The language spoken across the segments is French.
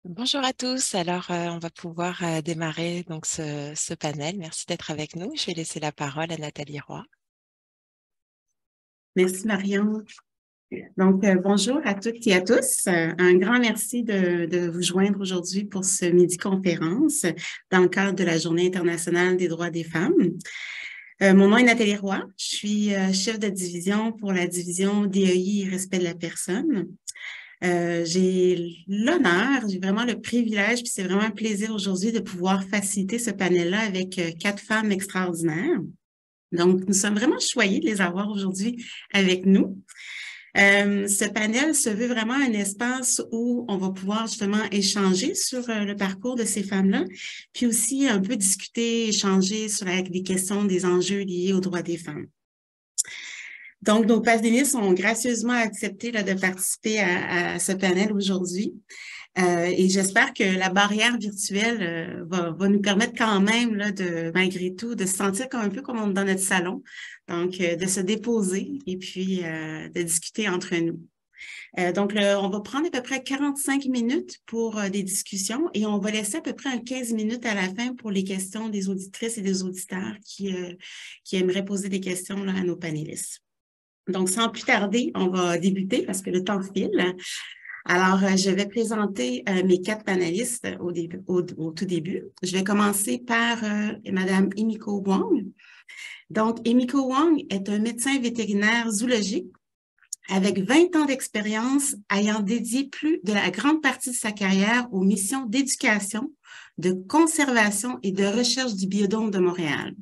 Bonjour à tous. Alors, on va pouvoir démarrer donc ce panel. Merci d'être avec nous. Je vais laisser la parole à Nathalie Roy. Merci Marion. Donc, bonjour à toutes et à tous. Un grand merci de vous joindre aujourd'hui pour ce midi-conférence dans le cadre de la Journée internationale des droits des femmes. Mon nom est Nathalie Roy. Je suis chef de division pour la division DEI et respect de la personne. J'ai l'honneur, j'ai vraiment le privilège, puis c'est vraiment un plaisir aujourd'hui de pouvoir faciliter ce panel-là avec 4 femmes extraordinaires. Donc, nous sommes vraiment choyés de les avoir aujourd'hui avec nous. Ce panel se veut vraiment un espace où on va pouvoir justement échanger sur le parcours de ces femmes-là, puis aussi un peu discuter, échanger sur les questions des enjeux liés aux droits des femmes. Donc, nos panélistes ont gracieusement accepté là, de participer à ce panel aujourd'hui. Et j'espère que la barrière virtuelle va nous permettre quand même, là, malgré tout, de se sentir comme un peu comme dans notre salon. Donc, de se déposer et puis de discuter entre nous. Donc, on va prendre à peu près 45 minutes pour des discussions et on va laisser à peu près 15 minutes à la fin pour les questions des auditrices et des auditeurs qui aimeraient poser des questions là, à nos panélistes. Donc, sans plus tarder, on va débuter parce que le temps file. Alors, je vais présenter mes 4 panélistes au tout début. Je vais commencer par Madame Emiko Wong. Donc, Emiko Wong est un médecin vétérinaire zoologique avec 20 ans d'expérience ayant dédié plus de la grande partie de sa carrière aux missions d'éducation, de conservation et de recherche du Biodôme de Montréal.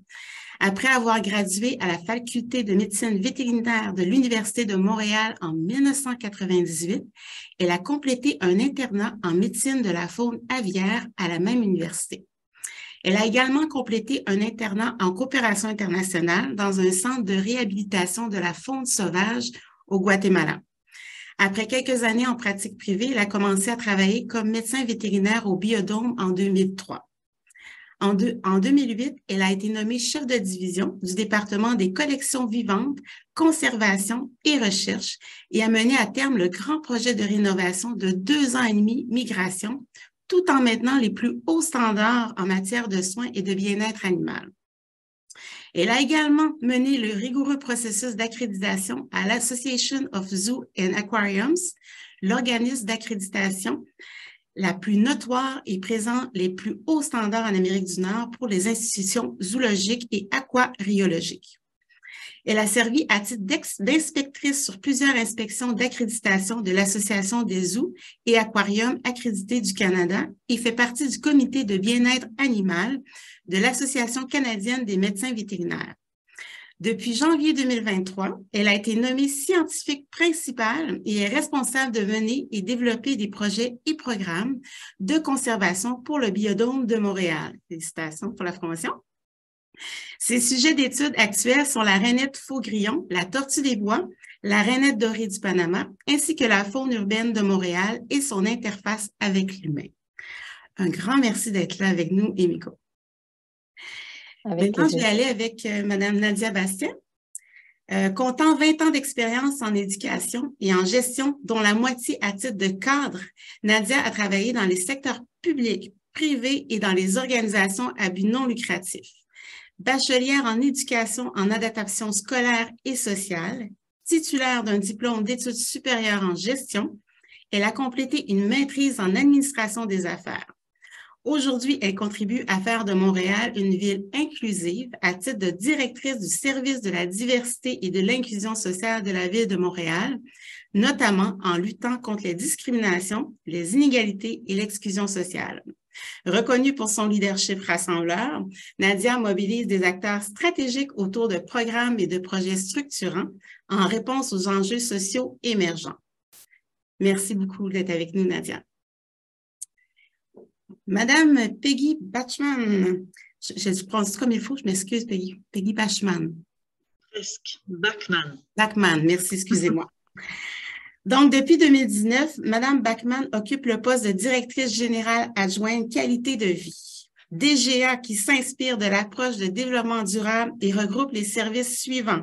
Après avoir gradué à la faculté de médecine vétérinaire de l'Université de Montréal en 1998, elle a complété un internat en médecine de la faune aviaire à la même université. Elle a également complété un internat en coopération internationale dans un centre de réhabilitation de la faune sauvage au Guatemala. Après quelques années en pratique privée, elle a commencé à travailler comme médecin vétérinaire au Biodôme en 2003. En 2008, elle a été nommée chef de division du département des collections vivantes, conservation et recherche et a mené à terme le grand projet de rénovation de 2 ans et demi migration, tout en maintenant les plus hauts standards en matière de soins et de bien-être animal. Elle a également mené le rigoureux processus d'accréditation à l'Association of Zoo and Aquariums, l'organisme d'accréditation la plus notoire et présente les plus hauts standards en Amérique du Nord pour les institutions zoologiques et aquariologiques. Elle a servi à titre d'inspectrice sur plusieurs inspections d'accréditation de l'Association des zoos et aquariums accrédités du Canada et fait partie du comité de bien-être animal de l'Association canadienne des médecins vétérinaires. Depuis janvier 2023, elle a été nommée scientifique principale et est responsable de mener et développer des projets et programmes de conservation pour le Biodôme de Montréal. Félicitations pour la promotion. Ses sujets d'études actuels sont la rainette faux-grillon, la tortue des bois, la rainette dorée du Panama, ainsi que la faune urbaine de Montréal et son interface avec l'humain. Un grand merci d'être là avec nous, Emiko. Maintenant, je vais aller avec Mme Nadia Bastien. Comptant 20 ans d'expérience en éducation et en gestion, dont la moitié à titre de cadre, Nadia a travaillé dans les secteurs publics, privés et dans les organisations à but non lucratif. Bachelière en éducation en adaptation scolaire et sociale, titulaire d'un diplôme d'études supérieures en gestion, elle a complété une maîtrise en administration des affaires. Aujourd'hui, elle contribue à faire de Montréal une ville inclusive à titre de directrice du service de la diversité et de l'inclusion sociale de la ville de Montréal, notamment en luttant contre les discriminations, les inégalités et l'exclusion sociale. Reconnue pour son leadership rassembleur, Nadia mobilise des acteurs stratégiques autour de programmes et de projets structurants en réponse aux enjeux sociaux émergents. Merci beaucoup d'être avec nous, Nadia. Madame Peggy Bachman, je prononce comme il faut, je m'excuse, Peggy. Peggy Bachman. Presque. Bachman. Bachman, merci, excusez-moi. Donc, depuis 2019, Madame Bachman occupe le poste de directrice générale adjointe qualité de vie. DGA qui s'inspire de l'approche de développement durable et regroupe les services suivants.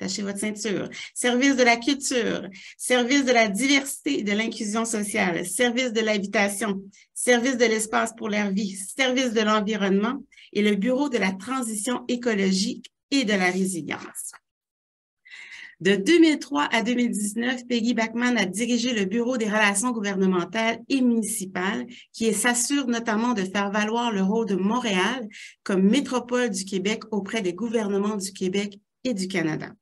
attachez votre ceinture, service de la culture, service de la diversité et de l'inclusion sociale, service de l'habitation, service de l'espace pour l'air vie, service de l'environnement et le bureau de la transition écologique et de la résilience. De 2003 à 2019, Peggy Bachmann a dirigé le Bureau des relations gouvernementales et municipales qui s'assure notamment de faire valoir le rôle de Montréal comme métropole du Québec auprès des gouvernements du Québec et du Canada.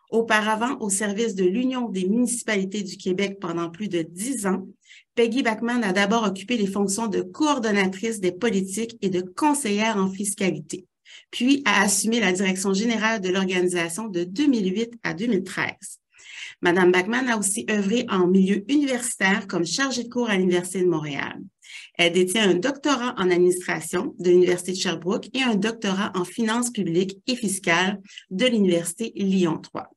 Auparavant, au service de l'Union des municipalités du Québec pendant plus de 10 ans, Peggy Bachmann a d'abord occupé les fonctions de coordonnatrice des politiques et de conseillère en fiscalité, puis a assumé la direction générale de l'organisation de 2008 à 2013. Madame Bachmann a aussi œuvré en milieu universitaire comme chargée de cours à l'Université de Montréal. Elle détient un doctorat en administration de l'Université de Sherbrooke et un doctorat en finances publiques et fiscales de l'Université Lyon 3.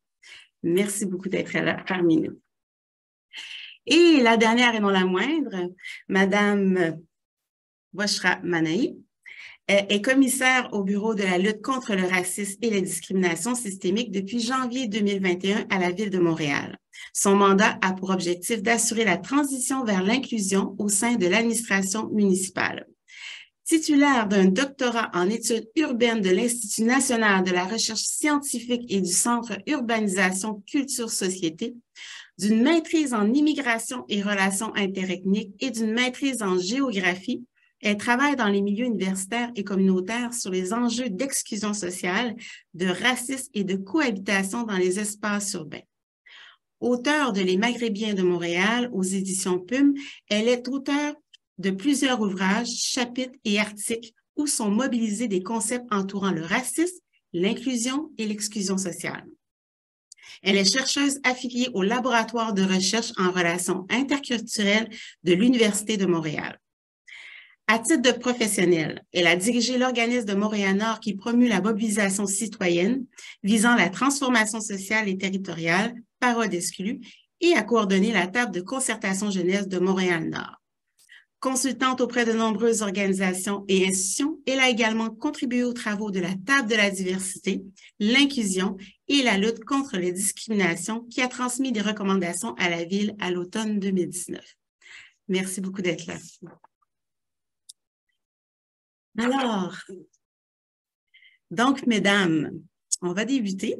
Merci beaucoup d'être là parmi nous. Et la dernière et non la moindre, Madame Bushra Manaï, est commissaire au Bureau de la lutte contre le racisme et les discriminations systémiques depuis janvier 2021 à la Ville de Montréal. Son mandat a pour objectif d'assurer la transition vers l'inclusion au sein de l'administration municipale. Titulaire d'un doctorat en études urbaines de l'Institut national de la recherche scientifique et du Centre Urbanisation Culture-Société, d'une maîtrise en immigration et relations interethniques et d'une maîtrise en géographie, elle travaille dans les milieux universitaires et communautaires sur les enjeux d'exclusion sociale, de racisme et de cohabitation dans les espaces urbains. Auteure de Les Maghrébiens de Montréal aux éditions PUM, elle est auteure de plusieurs ouvrages, chapitres et articles où sont mobilisés des concepts entourant le racisme, l'inclusion et l'exclusion sociale. Elle est chercheuse affiliée au laboratoire de recherche en relations interculturelles de l'Université de Montréal. À titre de professionnelle, elle a dirigé l'organisme de Montréal-Nord qui promue la mobilisation citoyenne visant la transformation sociale et territoriale, Parole d'exclus, et a coordonné la table de concertation jeunesse de Montréal-Nord. Consultante auprès de nombreuses organisations et institutions, elle a également contribué aux travaux de la table de la diversité, l'inclusion et la lutte contre les discriminations qui a transmis des recommandations à la Ville à l'automne 2019. Merci beaucoup d'être là. Alors, donc, mesdames, on va débuter.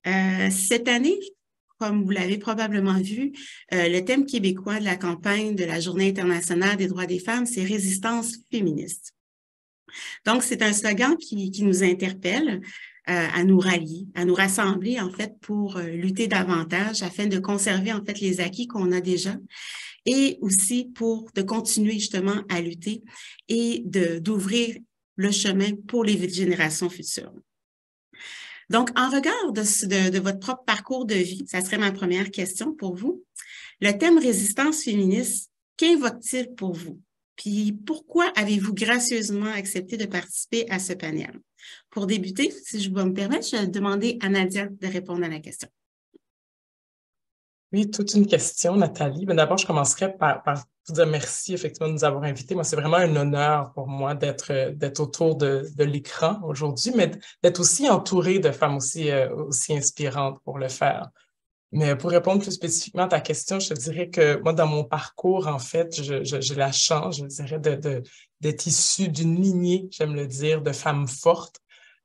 Cette année, comme vous l'avez probablement vu, le thème québécois de la campagne de la Journée internationale des droits des femmes, c'est « Résistance féministe ». Donc, c'est un slogan qui nous interpelle à nous rallier, à nous rassembler, en fait, pour lutter davantage afin de conserver, en fait, les acquis qu'on a déjà et aussi de continuer justement à lutter et d'ouvrir le chemin pour les générations futures. Donc, en regard de votre propre parcours de vie, ça serait ma première question pour vous. Le thème résistance féministe, qu'invoque-t-il pour vous? Puis, pourquoi avez-vous gracieusement accepté de participer à ce panel? Pour débuter, si je peux me permettre, je vais demander à Nadia de répondre à la question. Oui, toute une question, Nathalie. Mais d'abord, je commencerai par vous dire merci, effectivement, de nous avoir invités. Moi, c'est vraiment un honneur pour moi d'être autour de l'écran aujourd'hui, mais d'être aussi entourée de femmes aussi inspirantes pour le faire. Mais pour répondre plus spécifiquement à ta question, je te dirais que moi, dans mon parcours, en fait, j'ai la chance, je dirais, d'être issue d'une lignée, j'aime le dire, de femmes fortes.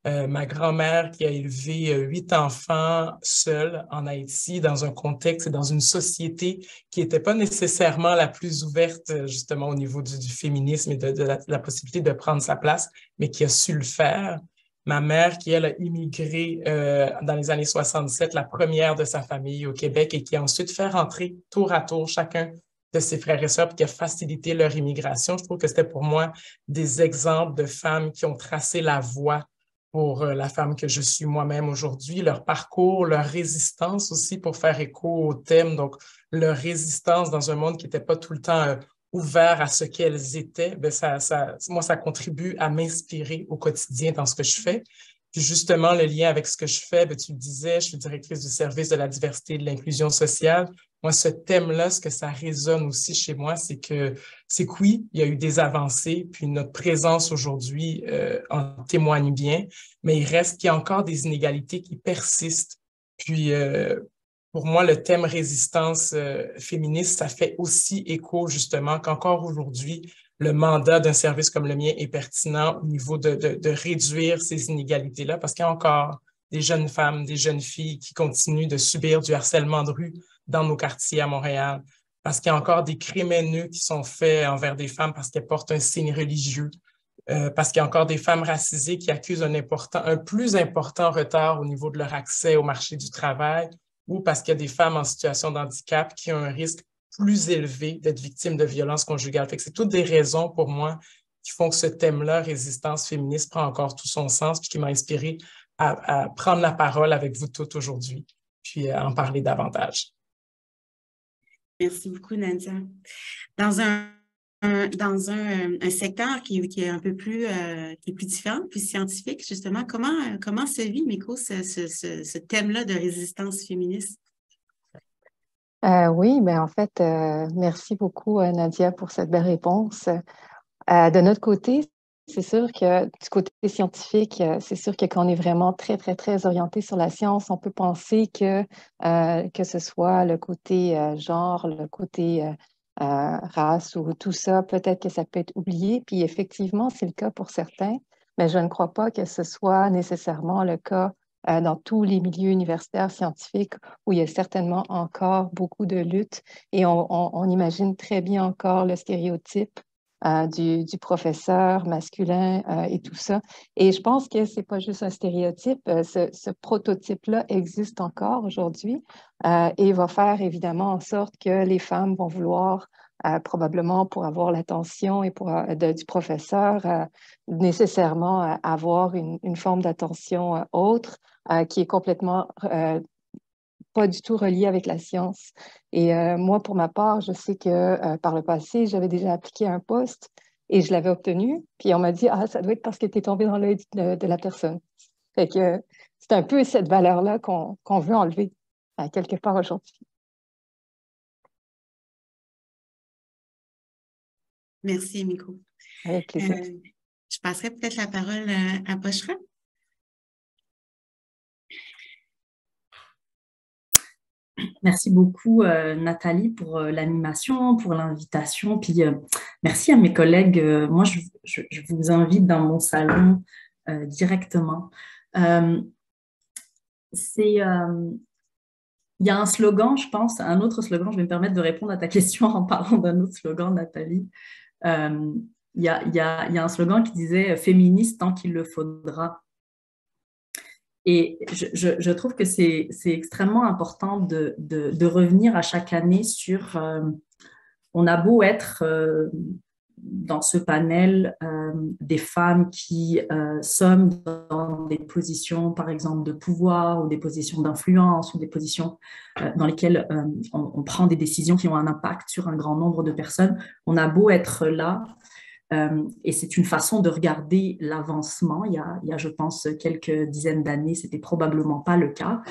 Ma grand-mère qui a élevé 8 enfants seule en Haïti dans un contexte et dans une société qui n'était pas nécessairement la plus ouverte justement au niveau du féminisme et de la possibilité de prendre sa place, mais qui a su le faire. Ma mère qui, elle, a immigré dans les années 67, la première de sa famille au Québec et qui a ensuite fait rentrer tour à tour chacun de ses frères et sœurs puis qui a facilité leur immigration. Je trouve que c'était pour moi des exemples de femmes qui ont tracé la voie pour la femme que je suis moi-même aujourd'hui, leur parcours, leur résistance aussi pour faire écho au thème, donc leur résistance dans un monde qui n'était pas tout le temps ouvert à ce qu'elles étaient, ben moi, ça contribue à m'inspirer au quotidien dans ce que je fais. Puis justement, le lien avec ce que je fais, ben, tu le disais, je suis directrice du service de la diversité et de l'inclusion sociale. Moi, ce thème-là, ce que ça résonne aussi chez moi, c'est que oui, il y a eu des avancées, puis notre présence aujourd'hui en témoigne bien, mais il reste qu'il y a encore des inégalités qui persistent Puis, pour moi, le thème résistance féministe, ça fait aussi écho justement qu'encore aujourd'hui, le mandat d'un service comme le mien est pertinent au niveau de réduire ces inégalités-là, parce qu'il y a encore des jeunes femmes, des jeunes filles qui continuent de subir du harcèlement de rue dans nos quartiers à Montréal, parce qu'il y a encore des crimes haineux qui sont faits envers des femmes parce qu'elles portent un signe religieux, parce qu'il y a encore des femmes racisées qui accusent un plus important retard au niveau de leur accès au marché du travail, ou parce qu'il y a des femmes en situation de handicap qui ont un risque plus élevé d'être victimes de violences conjugales. Fait que c'est toutes des raisons pour moi qui font que ce thème-là, résistance féministe, prend encore tout son sens, puis qui m'a inspiré à prendre la parole avec vous toutes aujourd'hui, puis à en parler davantage. Merci beaucoup, Nadia. Dans un secteur qui est un peu plus, qui est plus différent, plus scientifique, justement, comment se vit, Miko, ce thème-là de résistance féministe? Oui, en fait, merci beaucoup, Nadia, pour cette belle réponse. De notre côté, c'est sûr que du côté scientifique, c'est sûr que quand on est vraiment très, très, très orienté sur la science, on peut penser que ce soit le côté genre, le côté race ou tout ça, peut-être que ça peut être oublié. Puis effectivement, c'est le cas pour certains, mais je ne crois pas que ce soit nécessairement le cas dans tous les milieux universitaires scientifiques où il y a certainement encore beaucoup de luttes et on imagine très bien encore le stéréotype du professeur masculin et tout ça. Et je pense que c'est pas juste un stéréotype, ce prototype-là existe encore aujourd'hui et va faire évidemment en sorte que les femmes vont vouloir probablement pour avoir l'attention et du professeur, nécessairement avoir une forme d'attention autre qui est complètement pas du tout relié avec la science. Et moi, pour ma part, je sais que par le passé, j'avais déjà appliqué un poste et je l'avais obtenu. Puis on m'a dit, ah, ça doit être parce que tu es tombé dans l'œil de la personne. Fait que c'est un peu cette valeur-là qu'on veut enlever quelque part aujourd'hui. Merci, Miko. Avec plaisir. Je passerai peut-être la parole à Bushra. Merci beaucoup, Nathalie, pour l'animation, pour l'invitation. Puis merci à mes collègues. Moi, je vous invite dans mon salon directement. Il y a un slogan, je pense, un autre slogan. Je vais me permettre de répondre à ta question en parlant d'un autre slogan, Nathalie. Il y a un slogan qui disait « Féministe tant qu'il le faudra ». Et je trouve que c'est extrêmement important de revenir à chaque année sur... on a beau être dans ce panel des femmes qui sommes dans des positions, par exemple, de pouvoir ou des positions d'influence ou des positions dans lesquelles on prend des décisions qui ont un impact sur un grand nombre de personnes. On a beau être là, et c'est une façon de regarder l'avancement. Il y a, je pense, quelques dizaines d'années, ce n'était probablement pas le cas.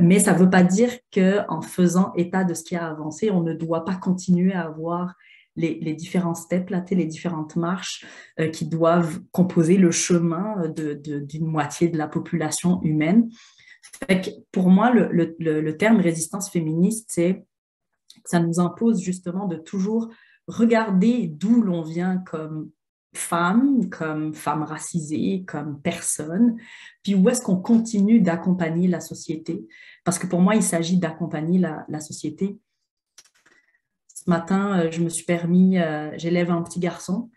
Mais ça ne veut pas dire qu'en faisant état de ce qui a avancé, on ne doit pas continuer à avoir les différents steps, les différentes marches qui doivent composer le chemin d'une moitié de la population humaine. Fait que pour moi, le terme résistance féministe, ça nous impose justement de toujours regarder d'où l'on vient comme femme racisée, comme personne, puis où est-ce qu'on continue d'accompagner la société. Parce que pour moi, il s'agit d'accompagner la société. Ce matin, je me suis permis, j'élève un petit garçon,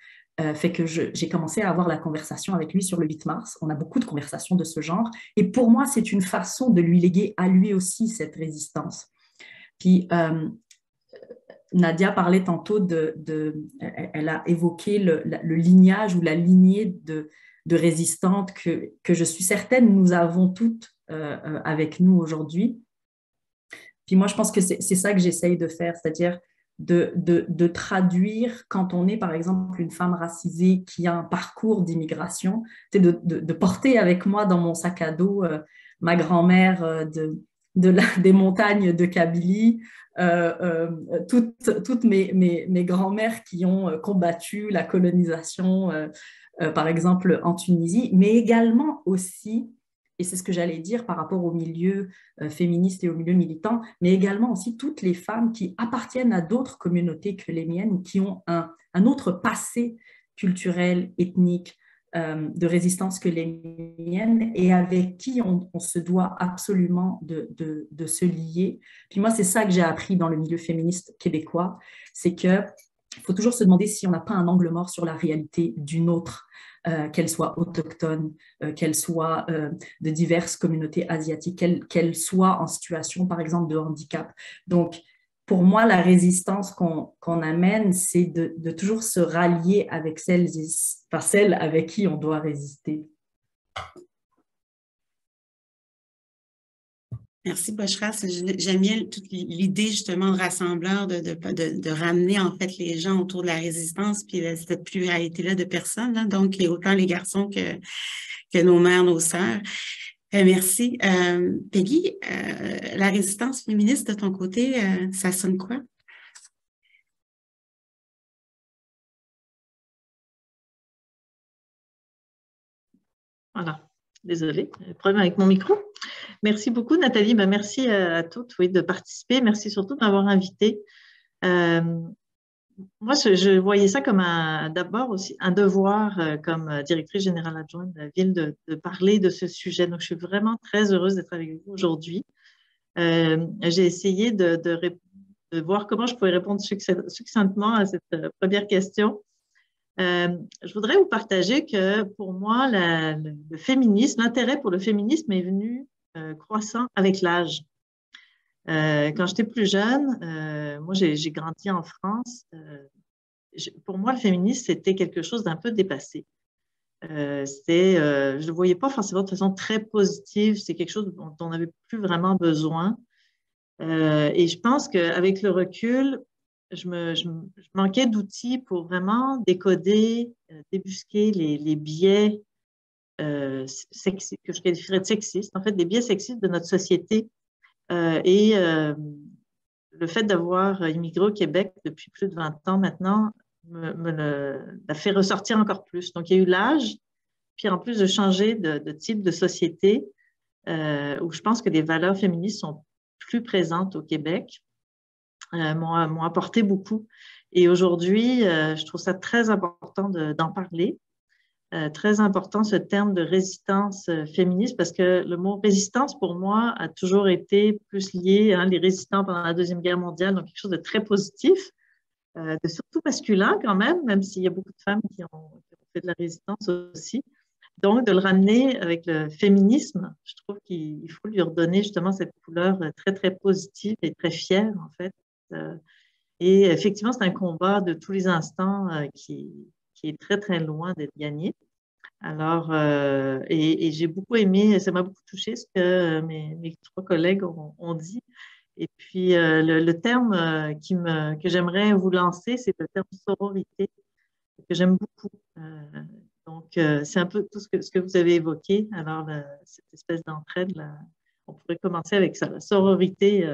fait que j'ai commencé à avoir la conversation avec lui sur le 8 mars. On a beaucoup de conversations de ce genre. Et pour moi, c'est une façon de lui léguer à lui aussi cette résistance. Puis, Nadia parlait tantôt elle a évoqué le lignage ou la lignée de résistantes que je suis certaine nous avons toutes avec nous aujourd'hui. Puis moi, je pense que c'est ça que j'essaye de faire, c'est-à-dire de traduire quand on est, par exemple, une femme racisée qui a un parcours d'immigration, de porter avec moi dans mon sac à dos ma grand-mère des montagnes de Kabylie, toutes mes grands-mères qui ont combattu la colonisation, par exemple en Tunisie, mais également aussi et c'est ce que j'allais dire par rapport au milieu féministe et au milieu militant, mais également aussi toutes les femmes qui appartiennent à d'autres communautés que les miennes, qui ont un autre passé culturel, ethnique, de résistance que les miennes et avec qui on se doit absolument de se lier. Puis moi, c'est ça que j'ai appris dans le milieu féministe québécois, c'est qu'il faut toujours se demander si on n'a pas un angle mort sur la réalité d'une autre, qu'elle soit autochtone, qu'elle soit de diverses communautés asiatiques, qu'elle soit en situation, par exemple, de handicap. Donc, pour moi, la résistance qu'on amène, c'est de toujours se rallier avec celles avec qui on doit résister. Merci, Bochra. J'aime bien toute l'idée, justement, de rassembleur, de ramener, en fait, les gens autour de la résistance, puis cette pluralité-là de personnes, là, donc autant les garçons que nos mères, nos sœurs. Merci. Peggy, la résistance féministe de ton côté, ça sonne quoi? Voilà. Désolée, problème avec mon micro. Merci beaucoup, Nathalie. Ben, merci à toutes de participer. Merci surtout de m'avoir invitée. Moi, je voyais ça comme d'abord aussi un devoir comme directrice générale adjointe de la ville de parler de ce sujet. Donc, je suis vraiment très heureuse d'être avec vous aujourd'hui. J'ai essayé de voir comment je pouvais répondre succinctement à cette première question. Je voudrais vous partager que pour moi, le féminisme, l'intérêt pour le féminisme est venu croissant avec l'âge. Quand j'étais plus jeune, moi j'ai grandi en France. Pour moi, le féminisme, c'était quelque chose d'un peu dépassé. Je ne le voyais pas forcément de façon très positive. C'est quelque chose dont on n'avait plus vraiment besoin. Et je pense qu'avec le recul, je manquais d'outils pour vraiment décoder, débusquer les biais sexistes, que je qualifierais de sexistes, en fait, des biais sexistes de notre société. Et le fait d'avoir immigré au Québec depuis plus de 20 ans maintenant l'a fait ressortir encore plus. Donc, il y a eu l'âge, puis en plus de changer de type de société, où je pense que les valeurs féministes sont plus présentes au Québec, m'ont apporté beaucoup. Et aujourd'hui, je trouve ça très important d'en parler. Très important ce terme de résistance féministe parce que le mot résistance pour moi a toujours été plus lié les résistants pendant la Deuxième Guerre mondiale, donc quelque chose de très positif, de surtout masculin quand même s'il y a beaucoup de femmes qui ont fait de la résistance aussi. Donc, de le ramener avec le féminisme, je trouve qu'il faut lui redonner justement cette couleur très, très positive et très fière en fait. Et effectivement, c'est un combat de tous les instants qui est très, très loin d'être gagné. Alors, et j'ai beaucoup aimé, ça m'a beaucoup touché ce que mes trois collègues ont dit. Et puis, le terme que j'aimerais vous lancer, c'est le terme sororité, que j'aime beaucoup. Donc, c'est un peu tout ce que vous avez évoqué. Alors, cette espèce d'entraide, on pourrait commencer avec ça, la sororité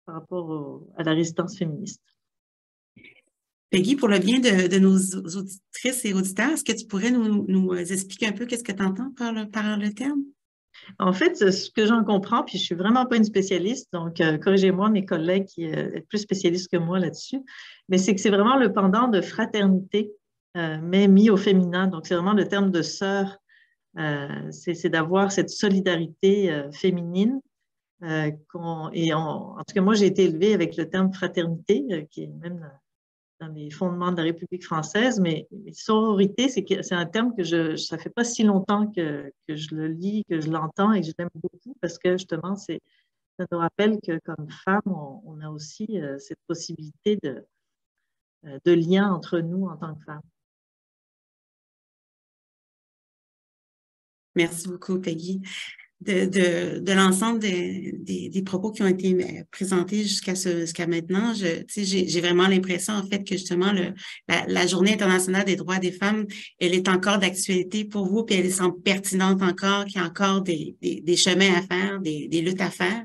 par rapport à la résistance féministe. Peggy, pour le bien de nos auditrices et auditeurs, est-ce que tu pourrais nous expliquer un peu qu'est-ce que tu entends par le terme? En fait, ce que j'en comprends, puis je ne suis vraiment pas une spécialiste, donc corrigez-moi mes collègues qui sont plus spécialistes que moi là-dessus, mais c'est que c'est vraiment le pendant de fraternité, mais mis au féminin. Donc, c'est vraiment le terme de sœur, c'est d'avoir cette solidarité féminine. En tout cas, moi, j'ai été élevée avec le terme fraternité, qui est même dans les fondements de la République française, mais sororité, c'est un terme que ça fait pas si longtemps que je le lis, que je l'entends et que je l'aime beaucoup parce que justement, ça nous rappelle que comme femme, on a aussi cette possibilité de lien entre nous en tant que femmes. Merci beaucoup, Peggy. De l'ensemble des propos qui ont été présentés jusqu'à maintenant, j'ai vraiment l'impression, en fait, que justement, la Journée internationale des droits des femmes, elle est encore d'actualité pour vous, puis elle semble pertinente encore, qu'il y a encore des chemins à faire, des luttes à faire.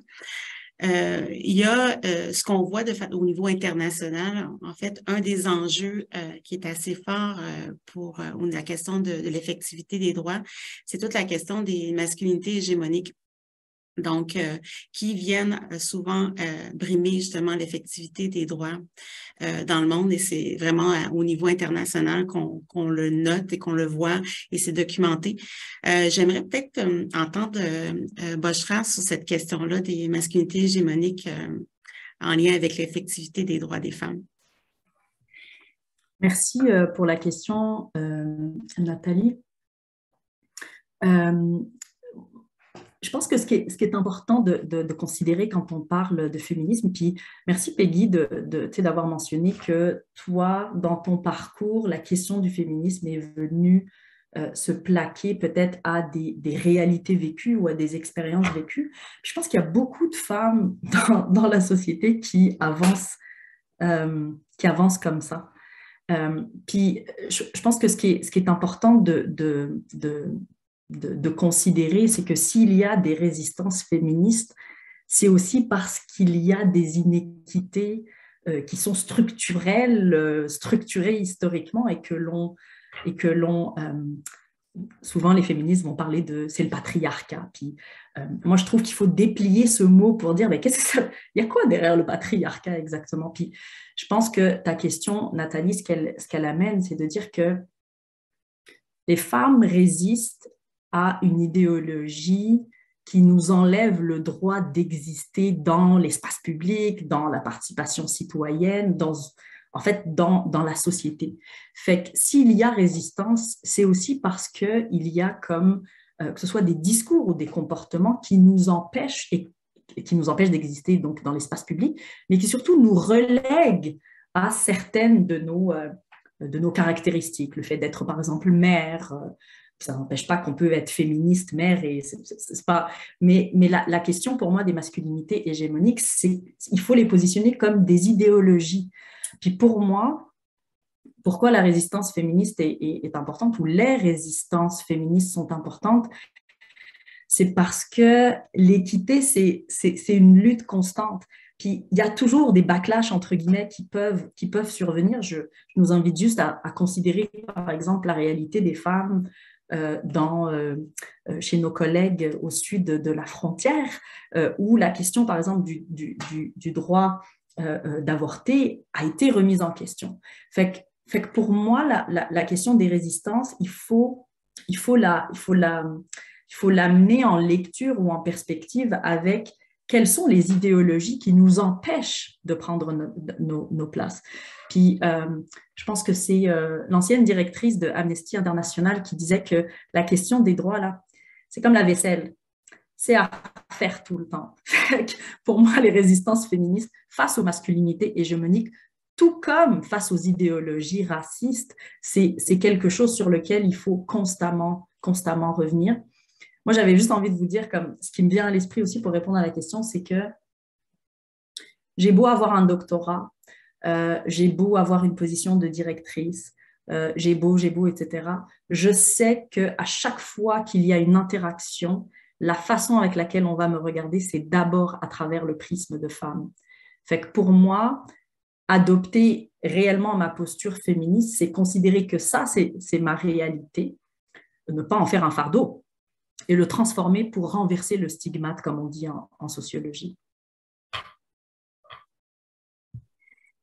il y a ce qu'on voit au niveau international. En fait, un des enjeux qui est assez fort pour la question de l'effectivité des droits, c'est toute la question des masculinités hégémoniques. Donc, qui viennent souvent brimer justement l'effectivité des droits dans le monde. Et c'est vraiment au niveau international qu'on le note et qu'on le voit et c'est documenté. J'aimerais peut-être entendre Boshra sur cette question-là des masculinités hégémoniques en lien avec l'effectivité des droits des femmes. Merci pour la question, Nathalie. Je pense que ce qui est important de considérer quand on parle de féminisme, puis merci Peggy d'avoir mentionné que toi, dans ton parcours, la question du féminisme est venue se plaquer peut-être à des réalités vécues ou à des expériences vécues. Je pense qu'il y a beaucoup de femmes dans la société qui avancent comme ça. Puis je pense que ce qui est important de considérer, c'est que s'il y a des résistances féministes, c'est aussi parce qu'il y a des inéquités qui sont structurelles, structurées historiquement et que l'on souvent les féministes vont parler c'est le patriarcat. Puis moi je trouve qu'il faut déplier ce mot pour dire mais qu'est-ce que ça, il y a quoi derrière le patriarcat exactement? Puis je pense que ta question, Nathalie, ce qu'elle amène, c'est de dire que les femmes résistent à une idéologie qui nous enlève le droit d'exister dans l'espace public, dans la participation citoyenne, dans la société. Fait que s'il y a résistance, c'est aussi parce qu'il y a que ce soit des discours ou des comportements qui nous empêchent d'exister donc dans l'espace public, mais qui surtout nous relèguent à certaines de nos caractéristiques. Le fait d'être, par exemple, mère, ça n'empêche pas qu'on peut être féministe, mère, et c'est pas. Mais la question pour moi des masculinités hégémoniques, c'est il faut les positionner comme des idéologies. Puis pour moi, pourquoi la résistance féministe est importante ou les résistances féministes sont importantes, c'est parce que l'équité, c'est une lutte constante. Puis il y a toujours des backlash, entre guillemets, qui peuvent survenir. Je nous invite juste à considérer, par exemple, la réalité des femmes chez nos collègues au sud de la frontière, où la question, par exemple, du droit d'avorter a été remise en question. Fait que pour moi, la question des résistances, il faut l'amener en lecture ou en perspective avec quelles sont les idéologies qui nous empêchent de prendre nos places. Puis, je pense que c'est l'ancienne directrice de Amnesty International qui disait que la question des droits, là, c'est comme la vaisselle. C'est à faire tout le temps. Pour moi, les résistances féministes face aux masculinités hégémoniques, tout comme face aux idéologies racistes, c'est quelque chose sur lequel il faut constamment revenir. Moi, j'avais juste envie de vous dire, comme ce qui me vient à l'esprit aussi pour répondre à la question, c'est que j'ai beau avoir un doctorat, j'ai beau avoir une position de directrice, j'ai beau, etc. Je sais qu'à chaque fois qu'il y a une interaction, la façon avec laquelle on va me regarder, c'est d'abord à travers le prisme de femme. Fait que pour moi, adopter réellement ma posture féministe, c'est considérer que ça, c'est ma réalité, ne pas en faire un fardeau et le transformer pour renverser le stigmate, comme on dit en sociologie.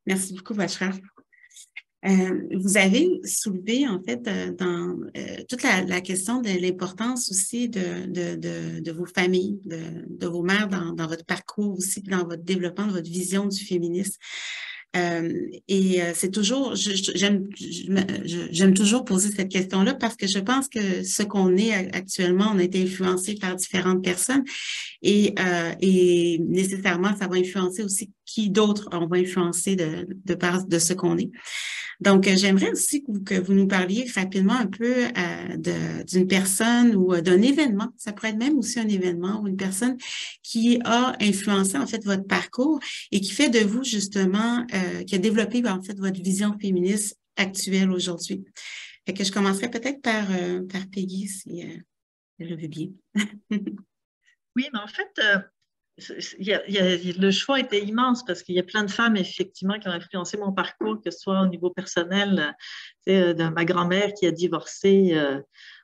Merci beaucoup, Boshra. Vous avez soulevé, en fait, dans toute la question de l'importance aussi de vos familles, de vos mères dans votre parcours aussi, dans votre développement, de votre vision du féminisme. C'est toujours, j'aime toujours poser cette question-là parce que je pense que ce qu'on est actuellement, on a été influencé par différentes personnes et nécessairement, ça va influencer aussi qui d'autres on va influencer de part de ce qu'on est. Donc, j'aimerais aussi que vous nous parliez rapidement un peu d'une personne ou d'un événement. Ça pourrait être même aussi un événement ou une personne qui a influencé en fait votre parcours et qui fait de vous justement, qui a développé en fait votre vision féministe actuelle aujourd'hui. Fait que je commencerai peut-être par Peggy si elle le veut bien. Oui, mais en fait, le choix était immense parce qu'il y a plein de femmes, effectivement, qui ont influencé mon parcours, que ce soit au niveau personnel, de ma grand-mère qui a divorcé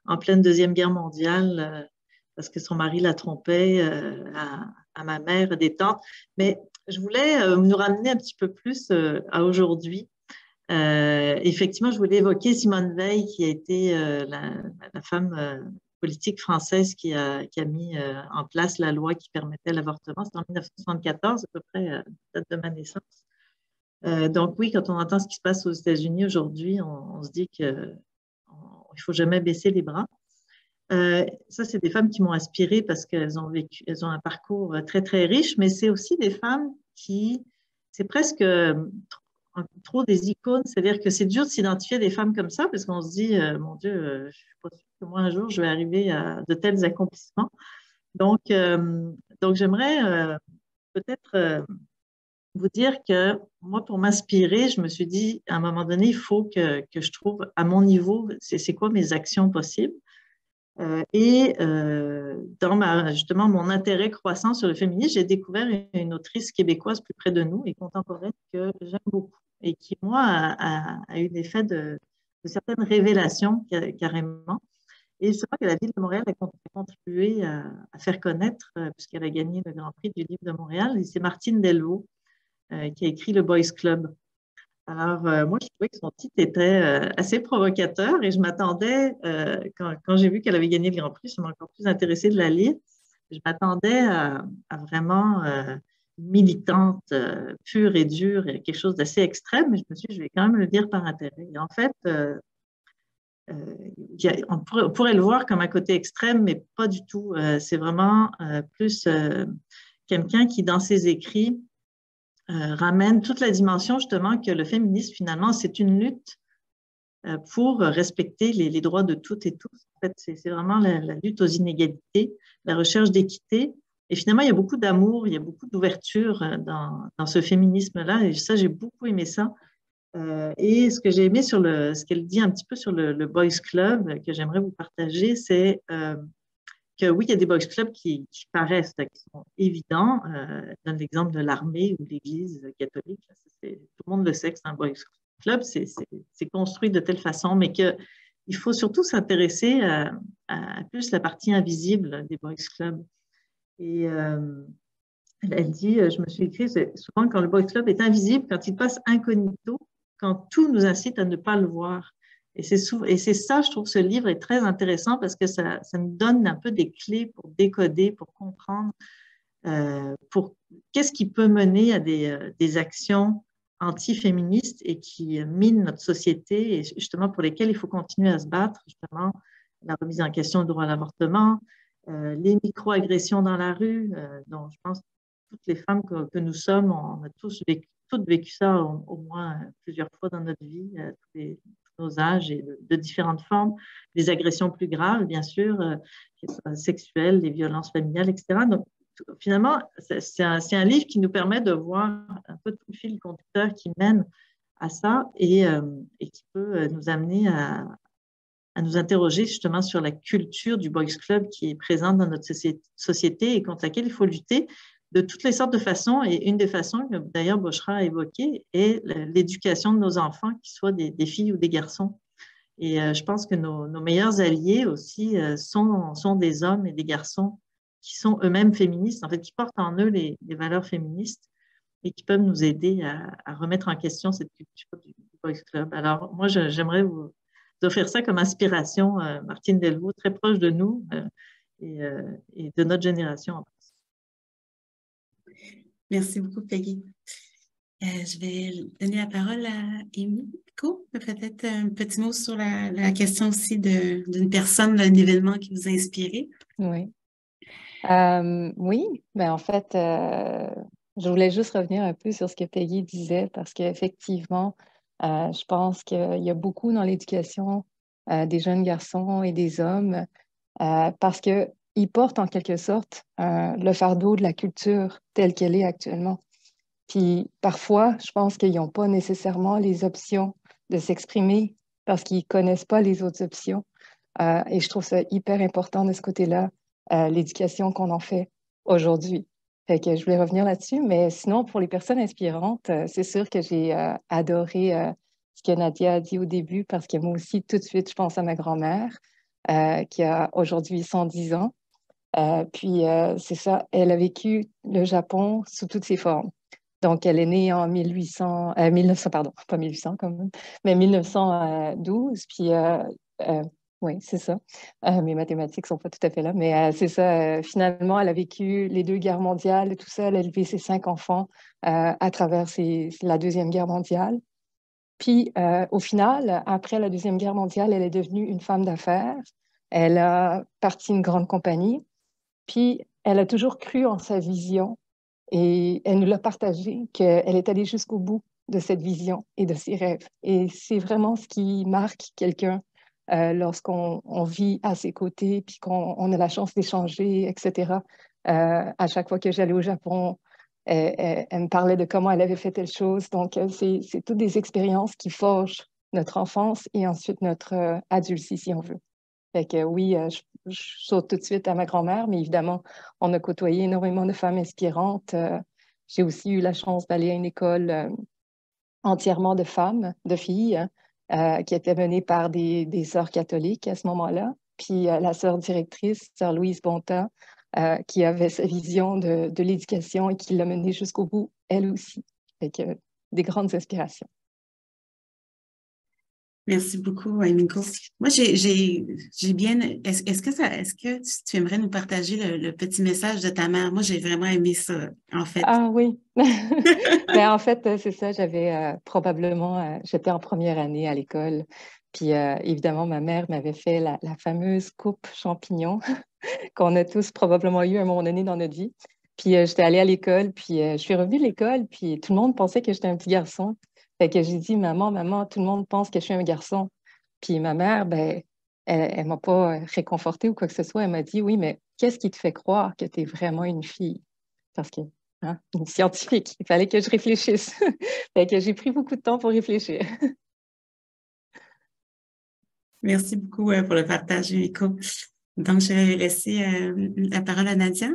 en pleine Deuxième Guerre mondiale parce que son mari la trompait, à ma mère, à des tantes. Mais je voulais nous ramener un petit peu plus à aujourd'hui. Effectivement, je voulais évoquer Simone Veil, qui a été la femme politique française qui a mis en place la loi qui permettait l'avortement. C'était en 1974, à peu près, date de ma naissance. Donc oui, quand on entend ce qui se passe aux États-Unis aujourd'hui, on se dit qu'il ne faut jamais baisser les bras. Ça, c'est des femmes qui m'ont inspirée parce qu'elles ont elles ont un parcours très, très riche, mais c'est aussi des femmes c'est presque trop des icônes, c'est-à-dire que c'est dur de s'identifier à des femmes comme ça parce qu'on se dit, mon Dieu, je ne suis pas sûre que moi, un jour, je vais arriver à de tels accomplissements. Donc j'aimerais peut-être vous dire que moi, pour m'inspirer, je me suis dit, à un moment donné, il faut que je trouve à mon niveau, c'est quoi mes actions possibles. Dans justement mon intérêt croissant sur le féminisme, j'ai découvert une autrice québécoise plus près de nous et contemporaine que j'aime beaucoup et qui, moi, a eu l'effet de certaines révélations carrément. Et c'est vrai que la Ville de Montréal a contribué à faire connaître, puisqu'elle a gagné le Grand Prix du Livre de Montréal, et c'est Martine Delvaux qui a écrit Le Boys Club. Alors, moi, je trouvais que son titre était assez provocateur et je m'attendais, quand j'ai vu qu'elle avait gagné le Grand Prix, ça m'a encore plus intéressée de la lire. Je m'attendais à vraiment militante, pure et dure, et quelque chose d'assez extrême, mais je me suis dit, je vais quand même le lire par intérêt. Et en fait, on pourrait le voir comme un côté extrême, mais pas du tout. C'est vraiment plus quelqu'un qui, dans ses écrits, ramène toute la dimension justement que le féminisme, finalement, c'est une lutte pour respecter les droits de toutes et tous. En fait, c'est vraiment la lutte aux inégalités, la recherche d'équité. Et finalement, il y a beaucoup d'amour, il y a beaucoup d'ouverture dans ce féminisme-là. Et ça, j'ai beaucoup aimé ça. Et ce que j'ai aimé ce qu'elle dit un petit peu sur le Boys Club, que j'aimerais vous partager, c'est que oui, il y a des boys clubs qui paraissent, qui sont évidents. Je donne l'exemple de l'armée ou l'Église catholique. Tout le monde le sait que c'est un boys club, c'est construit de telle façon, mais qu'il faut surtout s'intéresser à plus la partie invisible des boys clubs. Et elle dit, je me suis écrit, souvent quand le boys club est invisible, quand il passe incognito, quand tout nous incite à ne pas le voir. Et c'est ça, je trouve, ce livre est très intéressant parce que ça nous donne un peu des clés pour décoder, pour comprendre qu'est-ce qui peut mener à des actions anti-féministes et qui minent notre société et justement pour lesquelles il faut continuer à se battre, justement la remise en question du droit à l'avortement, les micro-agressions dans la rue, dont je pense que toutes les femmes que nous sommes, on a toutes vécu ça au moins plusieurs fois dans notre vie, nos âges et de différentes formes, les agressions plus graves, bien sûr, sexuelles, les violences familiales, etc. Donc, finalement, c'est un livre qui nous permet de voir un peu tout le fil conducteur qui mène à ça et qui peut nous amener à nous interroger justement sur la culture du Boys Club qui est présente dans notre société et contre laquelle il faut lutter de toutes les sortes de façons. Et une des façons que d'ailleurs Bouchra a évoquée est l'éducation de nos enfants, qu'ils soient des filles ou des garçons. Et je pense que nos meilleurs alliés aussi sont des hommes et des garçons qui sont eux-mêmes féministes, en fait, qui portent en eux les valeurs féministes et qui peuvent nous aider à remettre en question cette culture du Boys Club. Alors, moi, j'aimerais vous offrir ça comme inspiration, Martine Delvaux, très proche de nous et de notre génération en plus. Merci beaucoup, Peggy. Je vais donner la parole à Emiko. Peut-être un petit mot sur la question aussi d'une personne, d'un événement qui vous a inspiré. Oui. Oui, mais en fait, je voulais juste revenir un peu sur ce que Peggy disait parce qu'effectivement, je pense qu'il y a beaucoup dans l'éducation des jeunes garçons et des hommes parce qu'ils portent en quelque sorte le fardeau de la culture telle qu'elle est actuellement. Puis parfois, je pense qu'ils n'ont pas nécessairement les options de s'exprimer parce qu'ils ne connaissent pas les autres options. Et je trouve ça hyper important de ce côté-là, l'éducation qu'on en fait aujourd'hui. Fait que je voulais revenir là-dessus, mais sinon, pour les personnes inspirantes, c'est sûr que j'ai adoré ce que Nadia a dit au début, parce que moi aussi, tout de suite, je pense à ma grand-mère, qui a aujourd'hui 110 ans. C'est ça, elle a vécu le Japon sous toutes ses formes. Donc, elle est née en 1900, pardon, pas 1800 quand même, mais 1912. Oui, c'est ça. Mes mathématiques sont pas tout à fait là, mais c'est ça. Finalement, elle a vécu les 2 guerres mondiales, tout ça. Elle a élevé ses 5 enfants à travers la Deuxième Guerre mondiale. Puis, au final, après la Deuxième Guerre mondiale, elle est devenue une femme d'affaires. Elle a parti une grande compagnie. Puis, elle a toujours cru en sa vision et elle nous l'a partagé, qu'elle est allée jusqu'au bout de cette vision et de ses rêves. Et c'est vraiment ce qui marque quelqu'un lorsqu'on vit à ses côtés, puis qu'on a la chance d'échanger, etc. À chaque fois que j'allais au Japon, elle me parlait de comment elle avait fait telle chose. Donc, c'est toutes des expériences qui forgent notre enfance et ensuite notre adulcie, si on veut. Fait que oui, je saute tout de suite à ma grand-mère, mais évidemment, on a côtoyé énormément de femmes inspirantes. J'ai aussi eu la chance d'aller à une école entièrement de femmes, de filles, qui était menée par des sœurs catholiques à ce moment-là. Puis la sœur directrice, sœur Louise Bonta, qui avait sa vision de l'éducation et qui l'a menée jusqu'au bout, elle aussi. Fait que des grandes inspirations. Merci beaucoup, Miko. Moi, j'ai bien. Est-ce que tu aimerais nous partager le petit message de ta mère? Moi, j'ai vraiment aimé ça, en fait. Ah oui. Ben, en fait, c'est ça. J'avais probablement, j'étais en première année à l'école. Puis évidemment, ma mère m'avait fait la fameuse coupe champignon qu'on a tous probablement eu à un moment donné dans notre vie. Puis j'étais allée à l'école, puis je suis revenue de l'école, puis tout le monde pensait que j'étais un petit garçon. Fait que j'ai dit, maman, tout le monde pense que je suis un garçon. Puis ma mère, ben, elle m'a pas réconfortée ou quoi que ce soit. Elle m'a dit, oui, mais qu'est-ce qui te fait croire que tu es vraiment une fille? Parce que, hein, une scientifique, il fallait que je réfléchisse. Fait que j'ai pris beaucoup de temps pour réfléchir. Merci beaucoup pour le partage, Miko. Donc, je vais laisser la parole à Nadia.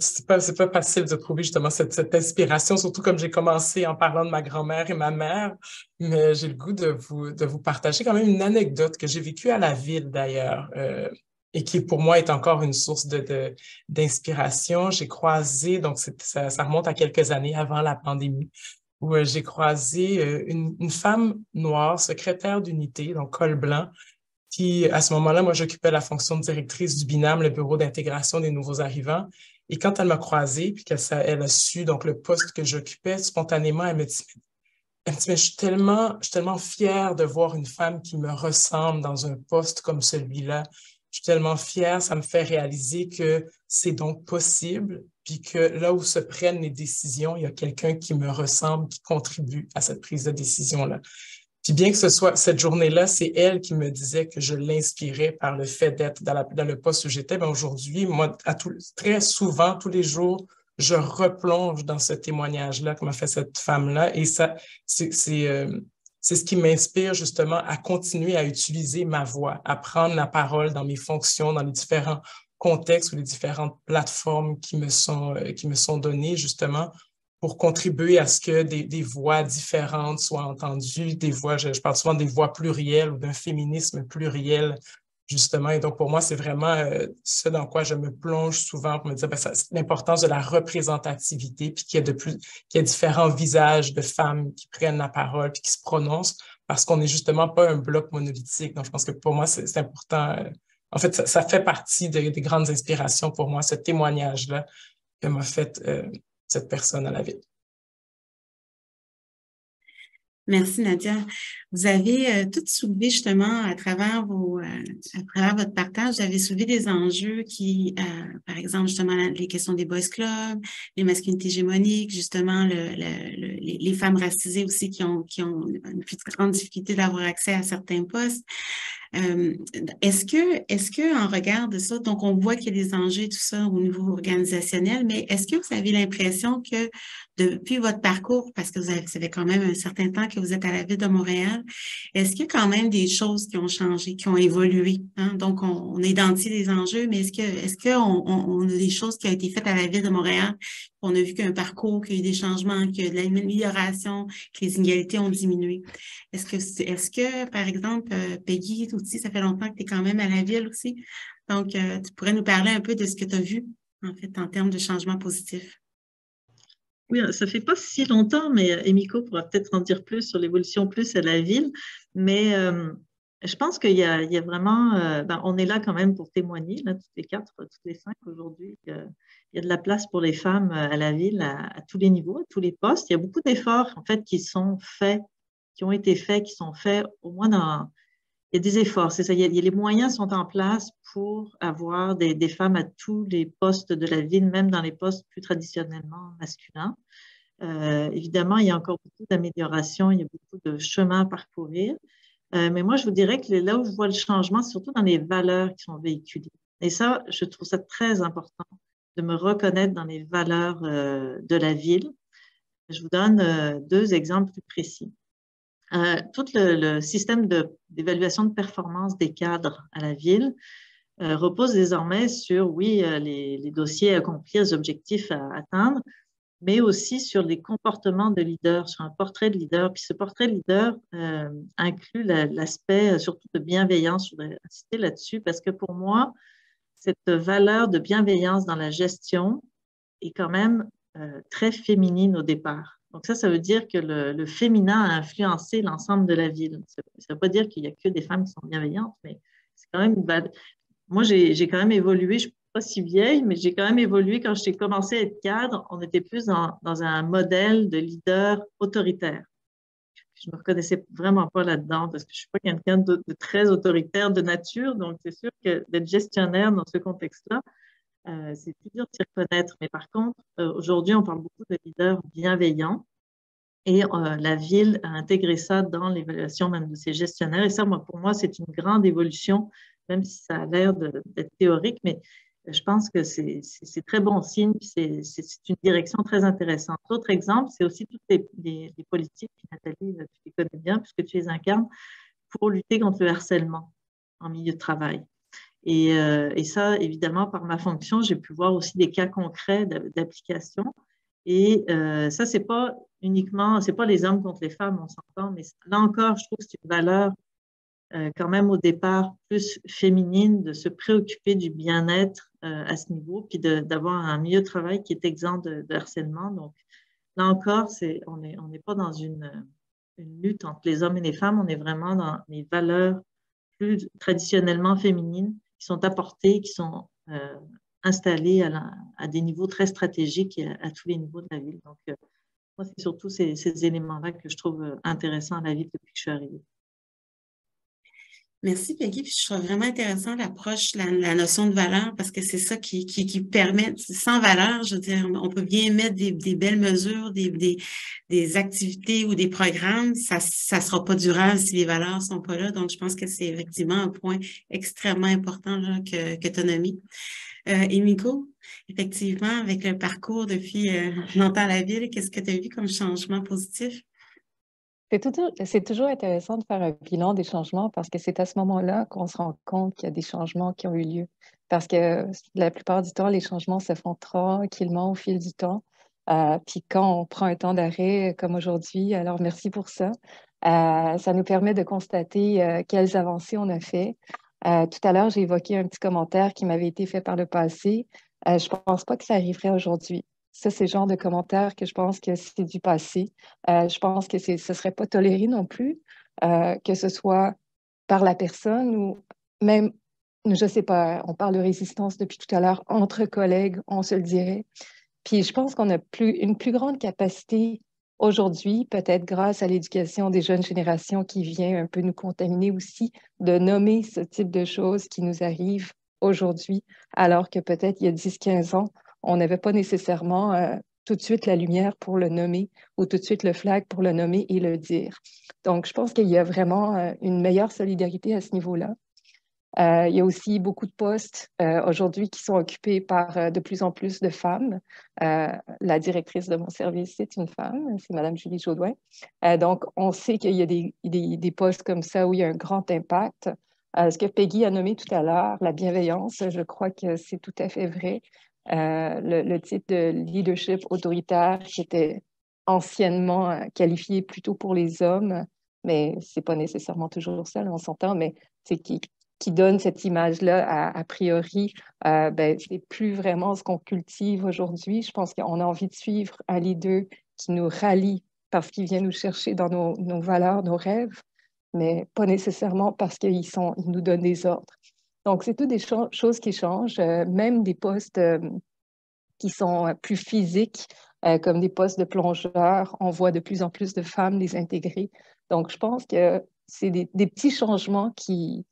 C'est pas facile de trouver justement cette inspiration, surtout comme j'ai commencé en parlant de ma grand-mère et ma mère, mais j'ai le goût de vous partager quand même une anecdote que j'ai vécue à la ville d'ailleurs, et qui pour moi est encore une source d'inspiration. J'ai croisé, donc ça remonte à quelques années avant la pandémie, où j'ai croisé une femme noire, secrétaire d'unité, donc col blanc, qui, à ce moment-là, moi, j'occupais la fonction de directrice du BINAM, le bureau d'intégration des nouveaux arrivants. Et quand elle m'a croisée, puis elle a su donc le poste que j'occupais, spontanément, elle me dit, mais je suis tellement fière de voir une femme qui me ressemble dans un poste comme celui-là. Je suis tellement fière, ça me fait réaliser que c'est donc possible, puis que là où se prennent les décisions, il y a quelqu'un qui me ressemble, qui contribue à cette prise de décision-là. Puis bien que ce soit cette journée-là, c'est elle qui me disait que je l'inspirais par le fait d'être dans le poste où j'étais. Ben aujourd'hui, moi, très souvent, tous les jours, je replonge dans ce témoignage-là que m'a fait cette femme-là. Et ça, c'est ce qui m'inspire justement à continuer à utiliser ma voix, à prendre la parole dans mes fonctions, dans les différents contextes ou les différentes plateformes qui me sont données justement pour contribuer à ce que des voix différentes soient entendues, des voix, je parle souvent des voix plurielles ou d'un féminisme pluriel, justement. Et donc, pour moi, c'est vraiment ce dans quoi je me plonge souvent pour me dire, c'est l'importance de la représentativité, puis qu'il y a différents visages de femmes qui prennent la parole, puis qui se prononcent, parce qu'on n'est justement pas un bloc monolithique. Donc, je pense que pour moi, c'est important. En fait, ça fait partie des grandes inspirations pour moi, ce témoignage-là que m'a fait cette personne à la ville. Merci, Nadia. Vous avez tout soulevé justement à travers votre partage, vous avez soulevé des enjeux qui, par exemple, justement, les questions des boys clubs, les masculinités hégémoniques, justement, les femmes racisées aussi qui ont une plus grande difficulté d'avoir accès à certains postes. Est-ce que en regard de ça, donc on voit qu'il y a des enjeux et tout ça au niveau organisationnel, mais est-ce que vous avez l'impression que depuis votre parcours, parce que ça fait quand même un certain temps que vous êtes à la Ville de Montréal, est-ce qu'il y a quand même des choses qui ont changé, qui ont évolué, hein? Donc, on identifie les enjeux, mais est-ce qu'on a des choses qui ont été faites à la Ville de Montréal? On a vu qu'il y a un parcours, qu'il y a eu des changements, qu'il y a de l'amélioration, que les inégalités ont diminué. Est-ce que, par exemple, Peggy, aussi, ça fait longtemps que tu es quand même à la Ville aussi. Donc, tu pourrais nous parler un peu de ce que tu as vu, en fait, en termes de changements positifs. Oui, ça fait pas si longtemps, mais Emiko pourra peut-être en dire plus sur l'évolution plus à la ville. Mais je pense qu'il y a vraiment, on est là quand même pour témoigner, là, toutes les quatre, toutes les cinq aujourd'hui. Il y a de la place pour les femmes à la ville, à tous les niveaux, à tous les postes. Il y a beaucoup d'efforts en fait qui sont faits, qui ont été faits, qui sont faits au moins dans. Il y a des efforts, c'est ça. Les moyens sont en place pour avoir des femmes à tous les postes de la ville, même dans les postes plus traditionnellement masculins. Évidemment, il y a encore beaucoup d'améliorations, il y a beaucoup de chemin à parcourir. Mais moi, je vous dirais que là où je vois le changement, c'est surtout dans les valeurs qui sont véhiculées. Et ça, je trouve ça très important de me reconnaître dans les valeurs de la ville. Je vous donne deux exemples plus précis. Tout le système d'évaluation de performance des cadres à la ville repose désormais sur, oui, les dossiers à accomplir, les objectifs à atteindre, mais aussi sur les comportements de leader, sur un portrait de leader. Puis ce portrait de leader inclut l'aspect surtout de bienveillance. Je voudrais insister là-dessus parce que pour moi, cette valeur de bienveillance dans la gestion est quand même très féminine au départ. Donc ça veut dire que le féminin a influencé l'ensemble de la ville. Ça ne veut pas dire qu'il n'y a que des femmes qui sont bienveillantes, mais c'est quand même moi, j'ai quand même évolué, je ne suis pas si vieille, mais j'ai quand même évolué quand j'ai commencé à être cadre. On était plus dans un modèle de leader autoritaire. Je ne me reconnaissais vraiment pas là-dedans parce que je ne suis pas quelqu'un de très autoritaire de nature. Donc, c'est sûr que d'être gestionnaire dans ce contexte-là, c'est plus dur de s'y reconnaître. Mais par contre, aujourd'hui, on parle beaucoup de leaders bienveillants et la ville a intégré ça dans l'évaluation même de ses gestionnaires. Et ça, pour moi, c'est une grande évolution, même si ça a l'air d'être théorique, mais je pense que c'est très bon signe, c'est une direction très intéressante. Autre exemple, c'est aussi toutes les politiques, Nathalie, tu les connais bien puisque tu les incarnes, pour lutter contre le harcèlement en milieu de travail. Et ça, évidemment, par ma fonction, j'ai pu voir aussi des cas concrets d'application. Et ça, c'est pas uniquement, c'est pas les hommes contre les femmes, on s'entend, mais là encore, je trouve que c'est une valeur quand même au départ plus féminine de se préoccuper du bien-être à ce niveau, puis d'avoir un milieu de travail qui est exempt de harcèlement. Donc, là encore, on n'est pas dans une lutte entre les hommes et les femmes, on est vraiment dans les valeurs plus traditionnellement féminines qui sont apportées, qui sont installées à des niveaux très stratégiques à tous les niveaux de la ville. Donc, moi, c'est surtout ces éléments-là que je trouve intéressants à la ville depuis que je suis arrivée. Merci, Peggy. Puis je trouve vraiment intéressant l'approche, la notion de valeur, parce que c'est ça qui permet, sans valeur, je veux dire, on peut bien mettre des belles mesures, des activités ou des programmes, ça sera pas durable si les valeurs sont pas là. Donc, je pense que c'est effectivement un point extrêmement important là, que tu as nommé. Emiko, effectivement, avec le parcours depuis longtemps à la ville, qu'est-ce que tu as vu comme changement positif? C'est toujours intéressant de faire un bilan des changements parce que c'est à ce moment-là qu'on se rend compte qu'il y a des changements qui ont eu lieu. Parce que la plupart du temps, les changements se font tranquillement au fil du temps. Puis quand on prend un temps d'arrêt comme aujourd'hui, alors merci pour ça. Ça nous permet de constater quelles avancées on a fait. Tout à l'heure, j'ai évoqué un petit commentaire qui m'avait été fait par le passé. Je ne pense pas que ça arriverait aujourd'hui. Ça, c'est le genre de commentaire que je pense que c'est du passé. Je pense que ce ne serait pas toléré non plus, que ce soit par la personne ou même, je ne sais pas, on parle de résistance depuis tout à l'heure, entre collègues, on se le dirait. Puis je pense qu'on a une plus grande capacité aujourd'hui, peut-être grâce à l'éducation des jeunes générations qui vient un peu nous contaminer aussi, de nommer ce type de choses qui nous arrivent aujourd'hui, alors que peut-être il y a 10-15 ans, on n'avait pas nécessairement tout de suite la lumière pour le nommer ou tout de suite le flag pour le nommer et le dire. Donc, je pense qu'il y a vraiment une meilleure solidarité à ce niveau-là. Il y a aussi beaucoup de postes aujourd'hui qui sont occupés par de plus en plus de femmes. La directrice de mon service, c'est une femme, c'est Mme Julie Jodoin. Donc, on sait qu'il y a des postes comme ça où il y a un grand impact. Ce que Peggy a nommé tout à l'heure, la bienveillance, je crois que c'est tout à fait vrai. Le type de leadership autoritaire qui était anciennement qualifié plutôt pour les hommes, mais ce n'est pas nécessairement toujours ça, là, on s'entend, mais c'est qui donne cette image-là, a priori, ben, c'est plus vraiment ce qu'on cultive aujourd'hui. Je pense qu'on a envie de suivre un leader qui nous rallie parce qu'il vient nous chercher dans nos valeurs, nos rêves, mais pas nécessairement parce qu'ils nous donnent des ordres. Donc, c'est toutes des choses qui changent, même des postes qui sont plus physiques, comme des postes de plongeurs. On voit de plus en plus de femmes les intégrer. Donc, je pense que c'est des petits changements qui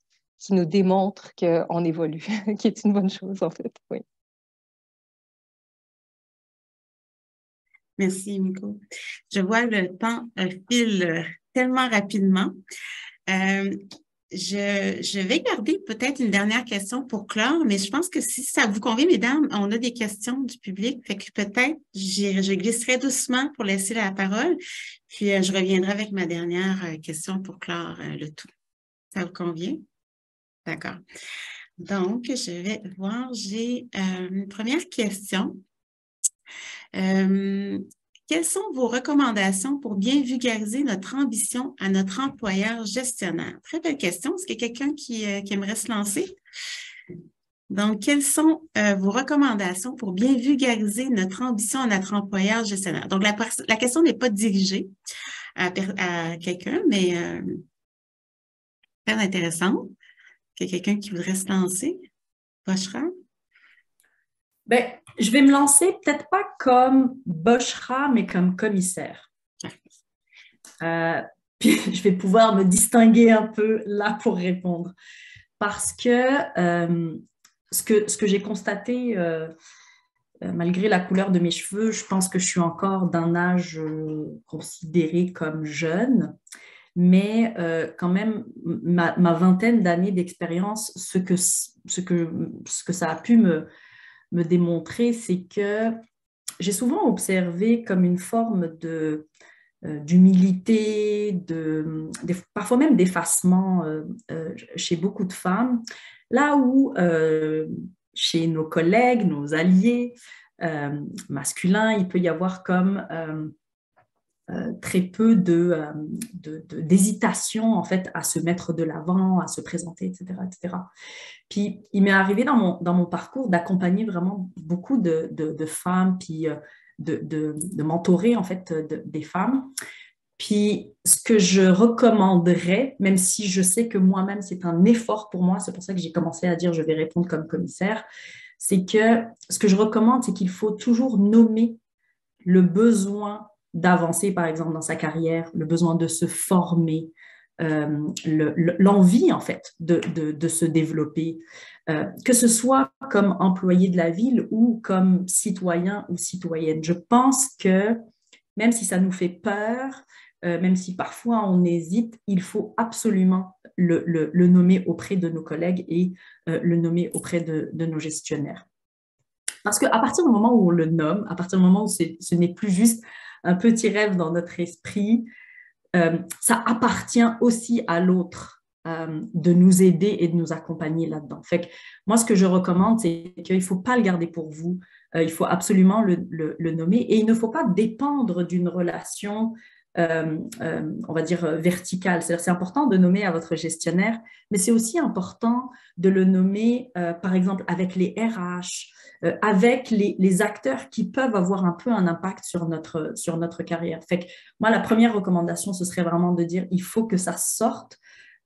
nous démontrent qu'on évolue, qui est une bonne chose, en fait. Oui. Merci, Miko. Je vois le temps file tellement rapidement. Je vais garder peut-être une dernière question pour clore, mais je pense que si ça vous convient, mesdames, on a des questions du public, fait que peut-être je glisserai doucement pour laisser la parole, puis je reviendrai avec ma dernière question pour clore le tout. Ça vous convient? D'accord. Donc, je vais voir, j'ai une première question. Quelles sont vos recommandations pour bien vulgariser notre ambition à notre employeur gestionnaire? Très belle question. Est-ce qu'il y a quelqu'un qui aimerait se lancer? Donc, quelles sont vos recommandations pour bien vulgariser notre ambition à notre employeur gestionnaire? Donc, la question n'est pas dirigée à quelqu'un, mais très intéressante. Il y a quelqu'un qui voudrait se lancer? Boshra? Ben, je vais me lancer peut-être pas comme Boshra, mais comme commissaire. Puis je vais pouvoir me distinguer un peu là pour répondre. Parce que ce que j'ai constaté, malgré la couleur de mes cheveux, je pense que je suis encore d'un âge considéré comme jeune. Mais quand même, ma vingtaine d'années d'expérience, ce que ça a pu me démontrer, c'est que j'ai souvent observé comme une forme d'humilité, parfois même d'effacement chez beaucoup de femmes, là où chez nos collègues, nos alliés masculins, il peut y avoir comme très peu d'hésitation en fait à se mettre de l'avant, à se présenter, etc., etc. Puis il m'est arrivé dans mon parcours d'accompagner vraiment beaucoup de femmes, puis de mentorer en fait des femmes. Puis ce que je recommanderais, même si je sais que moi-même c'est un effort pour moi, c'est pour ça que j'ai commencé à dire je vais répondre comme commissaire, c'est que ce que je recommande, c'est qu'il faut toujours nommer le besoin d'avancer, par exemple, dans sa carrière, le besoin de se former, l'envie, en fait, de se développer, que ce soit comme employé de la ville ou comme citoyen ou citoyenne. Je pense que même si ça nous fait peur, même si parfois on hésite, il faut absolument le nommer auprès de nos collègues et le nommer auprès de nos gestionnaires. Parce qu'à partir du moment où on le nomme, à partir du moment où ce n'est plus juste un petit rêve dans notre esprit, ça appartient aussi à l'autre de nous aider et de nous accompagner là-dedans. Fait que moi, ce que je recommande, c'est qu'il ne faut pas le garder pour vous, il faut absolument le nommer et il ne faut pas dépendre d'une relation on va dire verticale. C'est-à-dire c'est important de nommer à votre gestionnaire, mais c'est aussi important de le nommer, par exemple, avec les RH, avec les acteurs qui peuvent avoir un peu un impact sur notre carrière. Fait que moi, la première recommandation, ce serait vraiment de dire il faut que ça sorte.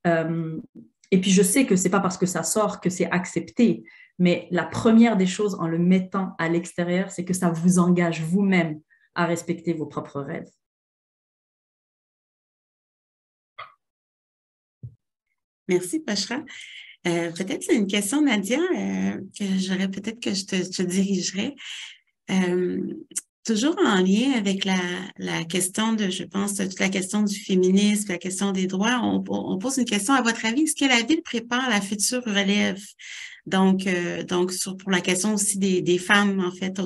Et puis, je sais que ce n'est pas parce que ça sort que c'est accepté, mais la première des choses en le mettant à l'extérieur, c'est que ça vous engage vous-même à respecter vos propres rêves. Merci, Boshra. Peut-être c'est une question, Nadia, que je te dirigerai. toujours en lien avec la question de, je pense, toute la question du féminisme, la question des droits, on pose une question. À votre avis, est-ce que la ville prépare la future relève? Donc pour la question aussi des femmes, en fait,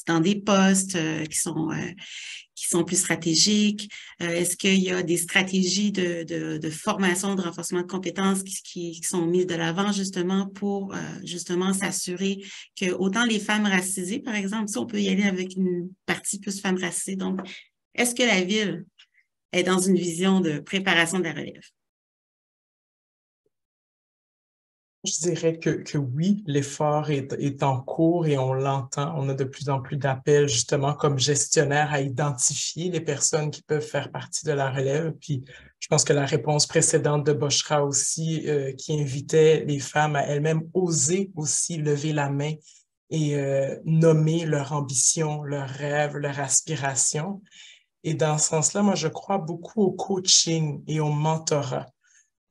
dans des postes qui sont plus stratégiques. Est-ce qu'il y a des stratégies de formation, de renforcement de compétences qui sont mises de l'avant justement pour justement s'assurer que autant les femmes racisées, par exemple, si on peut y aller avec une partie plus femmes racisées. Donc, est-ce que la ville est dans une vision de préparation de la relève? Je dirais que oui, l'effort est en cours et on l'entend. On a de plus en plus d'appels, justement, comme gestionnaires à identifier les personnes qui peuvent faire partie de la relève. Puis, je pense que la réponse précédente de Boshra aussi, qui invitait les femmes à elles-mêmes oser aussi lever la main et nommer leur ambition, leurs rêves, leur aspiration. Et dans ce sens-là, moi, je crois beaucoup au coaching et au mentorat.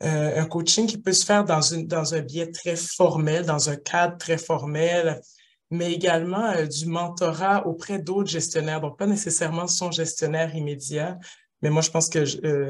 Un coaching qui peut se faire dans un biais très formel, dans un cadre très formel, mais également du mentorat auprès d'autres gestionnaires, donc pas nécessairement son gestionnaire immédiat, mais moi je pense que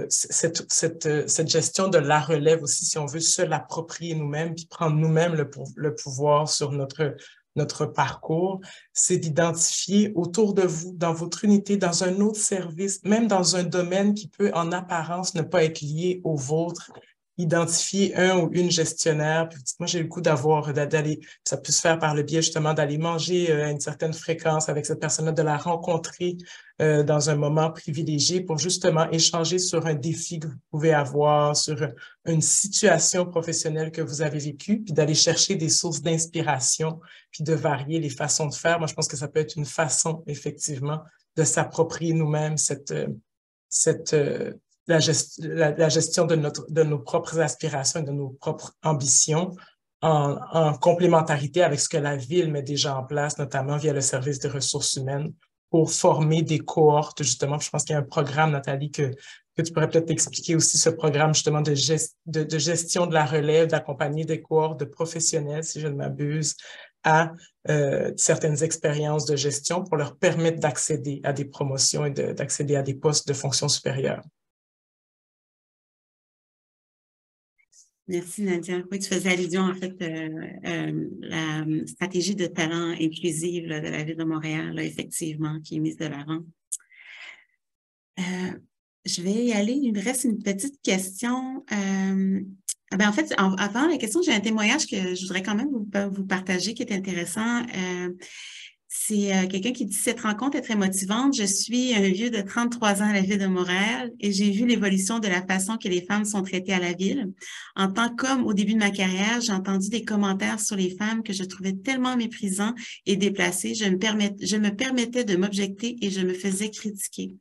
cette gestion de la relève aussi, si on veut se l'approprier nous-mêmes, puis prendre nous-mêmes le pouvoir sur notre parcours, c'est d'identifier autour de vous, dans votre unité, dans un autre service, même dans un domaine qui peut en apparence ne pas être lié au vôtre, identifier un ou une gestionnaire. Puis, moi, j'ai le goût d'aller, ça peut se faire par le biais justement d'aller manger à une certaine fréquence avec cette personne-là, de la rencontrer dans un moment privilégié pour justement échanger sur un défi que vous pouvez avoir, sur une situation professionnelle que vous avez vécue, puis d'aller chercher des sources d'inspiration, puis de varier les façons de faire. Moi, je pense que ça peut être une façon, effectivement, de s'approprier nous-mêmes la gestion de nos propres aspirations et de nos propres ambitions en complémentarité avec ce que la ville met déjà en place, notamment via le service des ressources humaines, pour former des cohortes, justement. Je pense qu'il y a un programme, Nathalie, que tu pourrais peut-être expliquer aussi, ce programme justement de gestion de la relève, d'accompagner des cohortes de professionnels, si je ne m'abuse, à certaines expériences de gestion pour leur permettre d'accéder à des promotions et d'accéder à des postes de fonction supérieure. Merci, Nadia. Oui, tu faisais allusion, en fait, la stratégie de talent inclusive là, de la Ville de Montréal, là, effectivement, qui est mise de l'avant. Je vais y aller. Il me reste une petite question. En fait, avant la question, j'ai un témoignage que je voudrais quand même vous partager qui est intéressant. C'est quelqu'un qui dit « Cette rencontre est très motivante. Je suis un vieux de 33 ans à la Ville de Montréal et j'ai vu l'évolution de la façon que les femmes sont traitées à la Ville. En tant qu'homme, au début de ma carrière, j'ai entendu des commentaires sur les femmes que je trouvais tellement méprisants et déplacés. Je me permettais de m'objecter et je me faisais critiquer.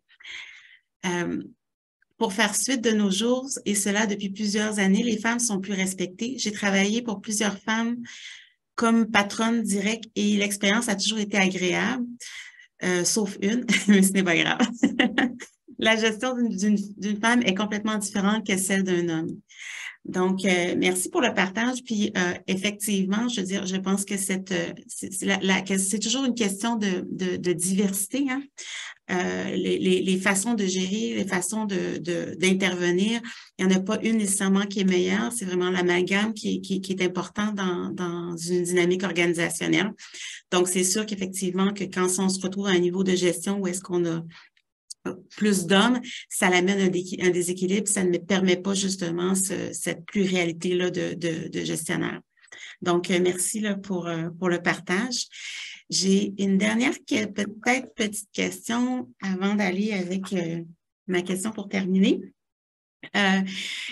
Pour faire suite de nos jours, et cela depuis plusieurs années, les femmes sont plus respectées. J'ai travaillé pour plusieurs femmes comme patronne directe et l'expérience a toujours été agréable, sauf une, mais ce n'est pas grave. La gestion d'une femme est complètement différente que celle d'un homme. Donc, merci pour le partage. Puis, effectivement, je veux dire, je pense que c'est toujours une question de diversité, hein? Les façons de gérer, les façons d'intervenir. Il n'y en a pas une nécessairement qui est meilleure. C'est vraiment l'amalgame qui est important dans une dynamique organisationnelle. Donc, c'est sûr qu'effectivement, que quand on se retrouve à un niveau de gestion où est-ce qu'on a plus d'hommes, ça l'amène un déséquilibre, ça ne permet pas justement cette pluralité-là de gestionnaires. Donc, merci là, pour le partage. J'ai une dernière peut-être petite question avant d'aller avec ma question pour terminer.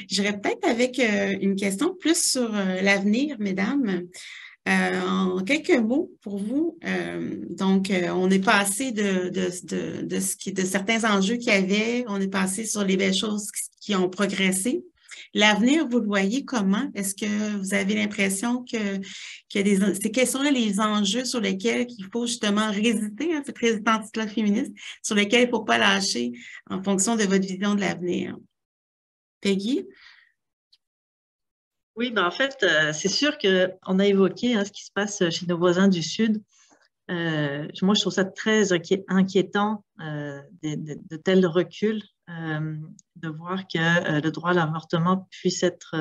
J'irai peut-être avec une question plus sur l'avenir, mesdames. En quelques mots pour vous, donc on est passé de certains enjeux qu'il y avait, on est passé sur les belles choses qui ont progressé. L'avenir, vous le voyez comment? Est-ce que vous avez l'impression quels sont les enjeux sur lesquels il faut justement résister, hein, cette résistance-là féministe, sur lesquels il ne faut pas lâcher en fonction de votre vision de l'avenir? Peggy? Oui, en fait, c'est sûr qu'on a évoqué ce qui se passe chez nos voisins du Sud. moi, je trouve ça très inquiétant de tels reculs, de voir que le droit à l'avortement puisse être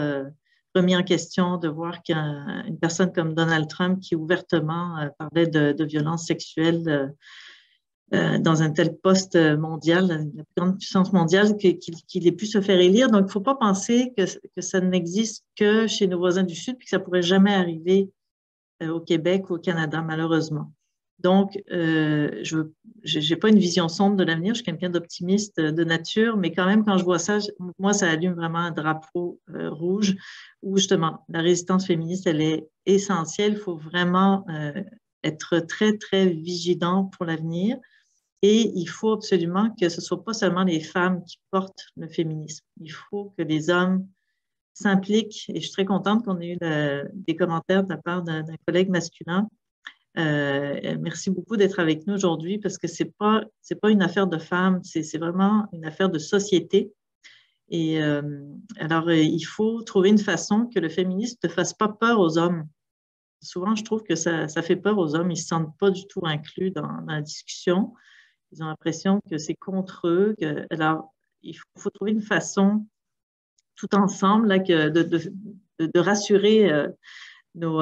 remis en question, de voir qu'une personne comme Donald Trump qui ouvertement parlait de violences sexuelles dans un tel poste mondial, la plus grande puissance mondiale, qu'il ait pu se faire élire. Donc, il ne faut pas penser que ça n'existe que chez nos voisins du Sud, puis que ça ne pourrait jamais arriver au Québec ou au Canada, malheureusement. Donc, je n'ai pas une vision sombre de l'avenir, je suis quelqu'un d'optimiste de nature, mais quand même, quand je vois ça, moi, ça allume vraiment un drapeau rouge où, justement, la résistance féministe, elle est essentielle. Il faut vraiment être très, très vigilant pour l'avenir. Et il faut absolument que ce ne soit pas seulement les femmes qui portent le féminisme. Il faut que les hommes s'impliquent. Et je suis très contente qu'on ait eu des commentaires de la part d'un collègue masculin. Merci beaucoup d'être avec nous aujourd'hui parce que c'est pas une affaire de femmes, c'est vraiment une affaire de société. Et alors, il faut trouver une façon que le féminisme ne fasse pas peur aux hommes. Souvent, je trouve que ça fait peur aux hommes. Ils ne se sentent pas du tout inclus dans la discussion. Ils ont l'impression que c'est contre eux. Alors, il faut trouver une façon, tout ensemble, là, de rassurer nos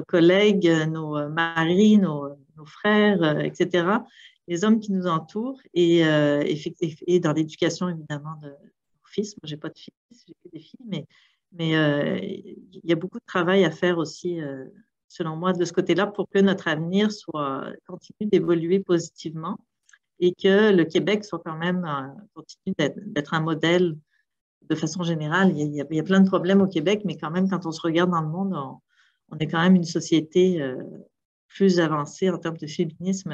collègues, nos maris, nos frères, etc., les hommes qui nous entourent, et dans l'éducation, évidemment, de nos fils. Moi, je n'ai pas de fils, j'ai que des filles, mais il y a beaucoup de travail à faire aussi, selon moi, de ce côté-là, pour que notre avenir continue d'évoluer positivement et que le Québec soit quand même, continue d'être un modèle de façon générale. Il y a plein de problèmes au Québec, mais quand même, quand on se regarde dans le monde, on est quand même une société plus avancée en termes de féminisme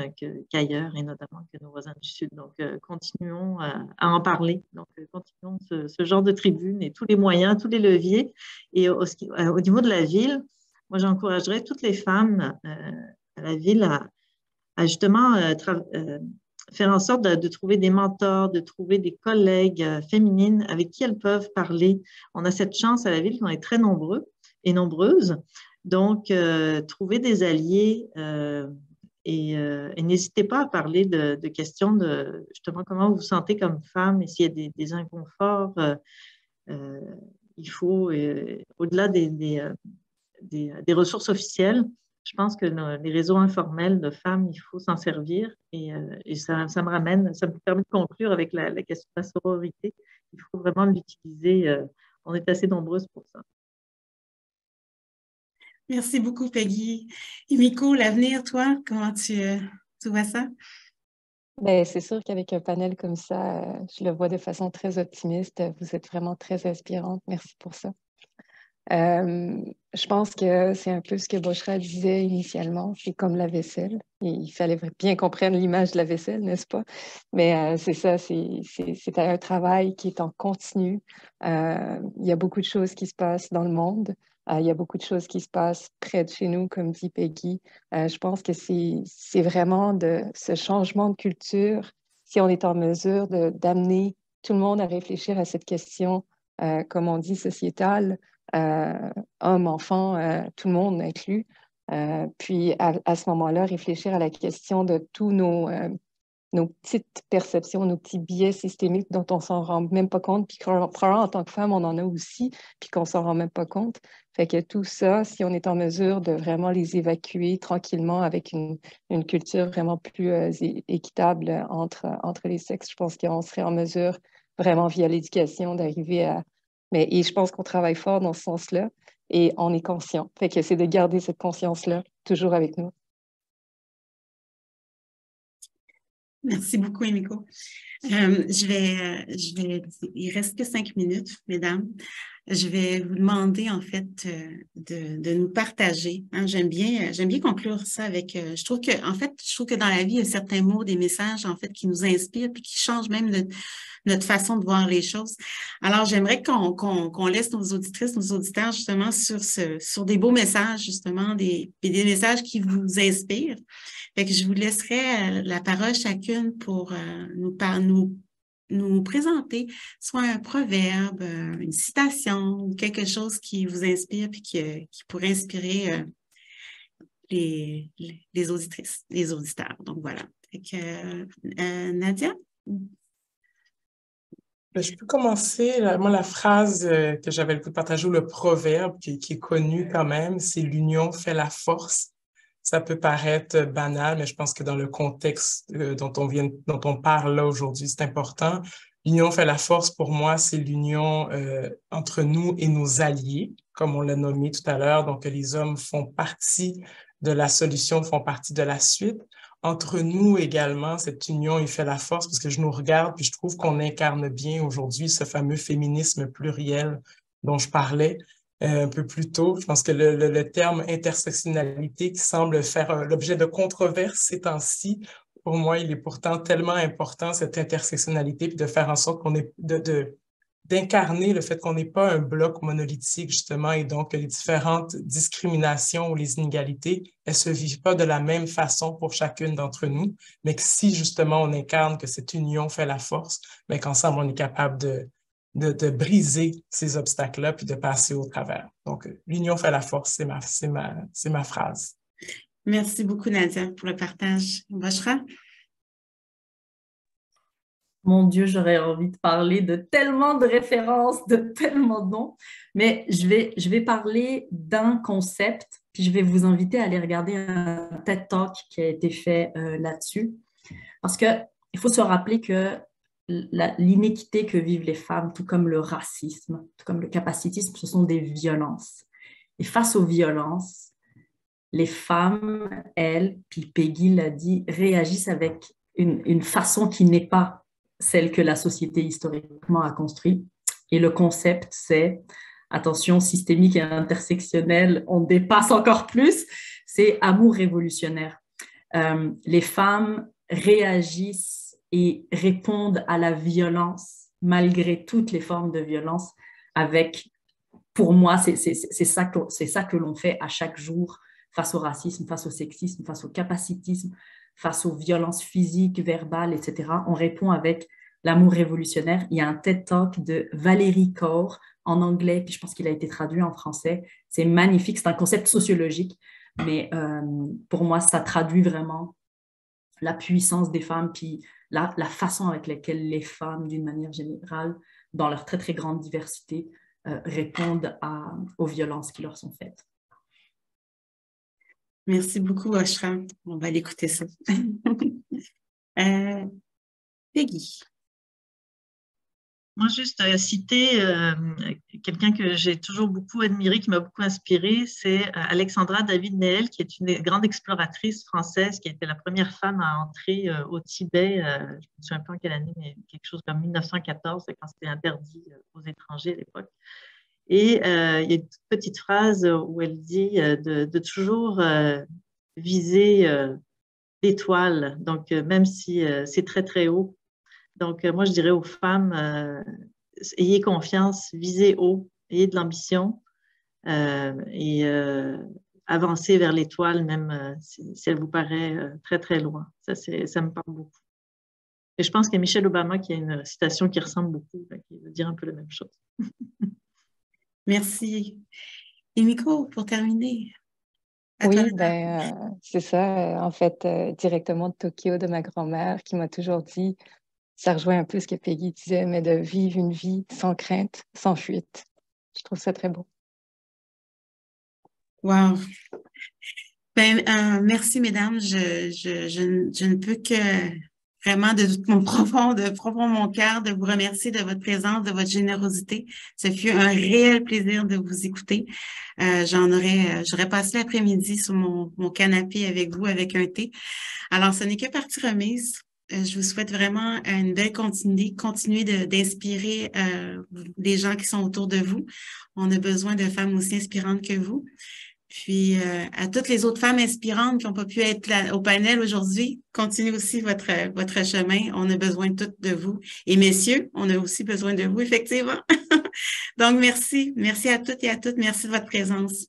qu'ailleurs, et notamment que nos voisins du Sud. Donc, continuons à en parler. Donc, continuons ce genre de tribune et tous les moyens, tous les leviers. Et au niveau de la ville, moi, j'encouragerais toutes les femmes à la ville à justement faire en sorte de trouver des mentors, de trouver des collègues féminines avec qui elles peuvent parler. On a cette chance à la ville qu'on est très nombreux et nombreuses. Donc, trouver des alliés et n'hésitez pas à parler de questions de justement comment vous vous sentez comme femme et s'il y a des inconforts. Il faut, au-delà des ressources officielles, je pense que les réseaux informels de femmes, il faut s'en servir. Et ça me permet de conclure avec la question de la sororité. Il faut vraiment l'utiliser. On est assez nombreuses pour ça. Merci beaucoup, Peggy. Himiko, l'avenir, toi, comment tu vois ça? Bien, c'est sûr qu'avec un panel comme ça, je le vois de façon très optimiste. Vous êtes vraiment très inspirante. Merci pour ça. Je pense que c'est un peu ce que Bouchra disait initialement, c'est comme la vaisselle. Il fallait bien comprendre l'image de la vaisselle, n'est-ce pas? Mais c'est ça, c'est un travail qui est en continu. Il y a beaucoup de choses qui se passent dans le monde. Il y a beaucoup de choses qui se passent près de chez nous, comme dit Peggy. Je pense que c'est vraiment de ce changement de culture, si on est en mesure d'amener tout le monde à réfléchir à cette question, comme on dit, sociétale, hommes, enfants, tout le monde inclus. Puis à ce moment-là, réfléchir à la question de tous nos petites perceptions, nos petits biais systémiques dont on s'en rend même pas compte, puis probablement en tant que femme, on en a aussi, puis qu'on s'en rend même pas compte. Fait que tout ça, si on est en mesure de vraiment les évacuer tranquillement avec une culture vraiment plus équitable entre les sexes, je pense qu'on serait en mesure, vraiment via l'éducation, d'arriver à... Et je pense qu'on travaille fort dans ce sens-là et on est conscient. Fait que c'est de garder cette conscience-là toujours avec nous. Merci beaucoup, Himiko. Il reste que 5 minutes, mesdames. Je vais vous demander, en fait, de nous partager. Hein, j'aime bien conclure ça avec, je trouve que dans la vie, il y a certains mots, des messages, en fait, qui nous inspirent puis qui changent même notre façon de voir les choses. Alors, j'aimerais qu'on laisse nos auditrices, nos auditeurs, justement, sur des beaux messages, justement, des messages qui vous inspirent. Fait que je vous laisserai la parole chacune pour nous présenter soit un proverbe, une citation ou quelque chose qui vous inspire puis qui pourrait inspirer les auditrices, les auditeurs. Donc, voilà. Fait que, Nadia? Je peux commencer. Moi, la phrase que j'avais le goût de partager, ou le proverbe qui est connu quand même, c'est l'union fait la force. Ça peut paraître banal, mais je pense que dans le contexte dont on parle là aujourd'hui, c'est important. L'union fait la force, pour moi, c'est l'union entre nous et nos alliés, comme on l'a nommé tout à l'heure. Donc, les hommes font partie de la solution, font partie de la suite. Entre nous également, cette union, il fait la force parce que je nous regarde puis je trouve qu'on incarne bien aujourd'hui ce fameux féminisme pluriel dont je parlais un peu plus tôt. Je pense que le terme intersectionnalité qui semble faire l'objet de controverses ces temps-ci, pour moi, il est pourtant tellement important, cette intersectionnalité, puis de faire en sorte qu'on est d'incarner le fait qu'on n'est pas un bloc monolithique, justement, et donc que les différentes discriminations ou les inégalités, elles se vivent pas de la même façon pour chacune d'entre nous, mais que si, justement, on incarne que cette union fait la force, mais qu'ensemble, on est capable de briser ces obstacles-là puis de passer au travers. Donc, l'union fait la force, c'est ma phrase. Merci beaucoup, Nadia, pour le partage. Bouchra? Mon Dieu, j'aurais envie de parler de tellement de références, de tellement de noms, mais je vais parler d'un concept, puis je vais vous inviter à aller regarder un TED Talk qui a été fait là-dessus, parce qu'il faut se rappeler que l'inéquité que vivent les femmes, tout comme le racisme, tout comme le capacitisme, ce sont des violences. Et face aux violences, les femmes, elles, puis Peggy l'a dit, réagissent avec une façon qui n'est pas celle que la société historiquement a construite. Et le concept, c'est, attention, systémique et intersectionnel, on dépasse encore plus, c'est amour révolutionnaire. Les femmes réagissent et répondent à la violence, malgré toutes les formes de violence, avec, pour moi, c'est ça que l'on fait à chaque jour face au racisme, face au sexisme, face au capacitisme, face aux violences physiques, verbales, etc. On répond avec l'amour révolutionnaire. Il y a un TED Talk de Valérie Kaur en anglais, puis je pense qu'il a été traduit en français. C'est magnifique, c'est un concept sociologique, mais pour moi, ça traduit vraiment la puissance des femmes, puis la façon avec laquelle les femmes, d'une manière générale, dans leur très, très grande diversité, répondent aux violences qui leur sont faites. Merci beaucoup, Bouchra. On va l'écouter ça. Peggy. Moi, juste citer quelqu'un que j'ai toujours beaucoup admiré, qui m'a beaucoup inspiré, c'est Alexandra David-Néel, qui est une grande exploratrice française, qui a été la première femme à entrer au Tibet, je ne me souviens pas en quelle année, mais quelque chose comme 1914, quand c'était interdit aux étrangers à l'époque. Et il y a une petite phrase où elle dit de toujours viser l'étoile, donc même si c'est très, très haut. Donc, moi, je dirais aux femmes, ayez confiance, visez haut, ayez de l'ambition et avancez vers l'étoile, même si elle vous paraît très, très loin. Ça me parle beaucoup. Et je pense qu'il y a Michelle Obama qui a une citation qui ressemble beaucoup, qui veut dire un peu la même chose. Merci. Et Miko, pour terminer. Oui, c'est ça. En fait, directement de Tokyo, de ma grand-mère, qui m'a toujours dit, ça rejoint un peu ce que Peggy disait, mais de vivre une vie sans crainte, sans fuite. Je trouve ça très beau. Wow. Merci, mesdames. Je ne peux que vraiment de tout mon profond mon cœur, de vous remercier de votre présence, de votre générosité. Ce fut un réel plaisir de vous écouter. J'aurais passé l'après-midi sur mon canapé avec vous, avec un thé. Alors, ce n'est que partie remise. Je vous souhaite vraiment une belle continuer d'inspirer les gens qui sont autour de vous. On a besoin de femmes aussi inspirantes que vous. Puis, à toutes les autres femmes inspirantes qui n'ont pas pu être là, au panel aujourd'hui, continuez aussi votre chemin. On a besoin toutes de vous. Et messieurs, on a aussi besoin de vous, effectivement. Donc, merci. Merci à toutes et à toutes. Merci de votre présence.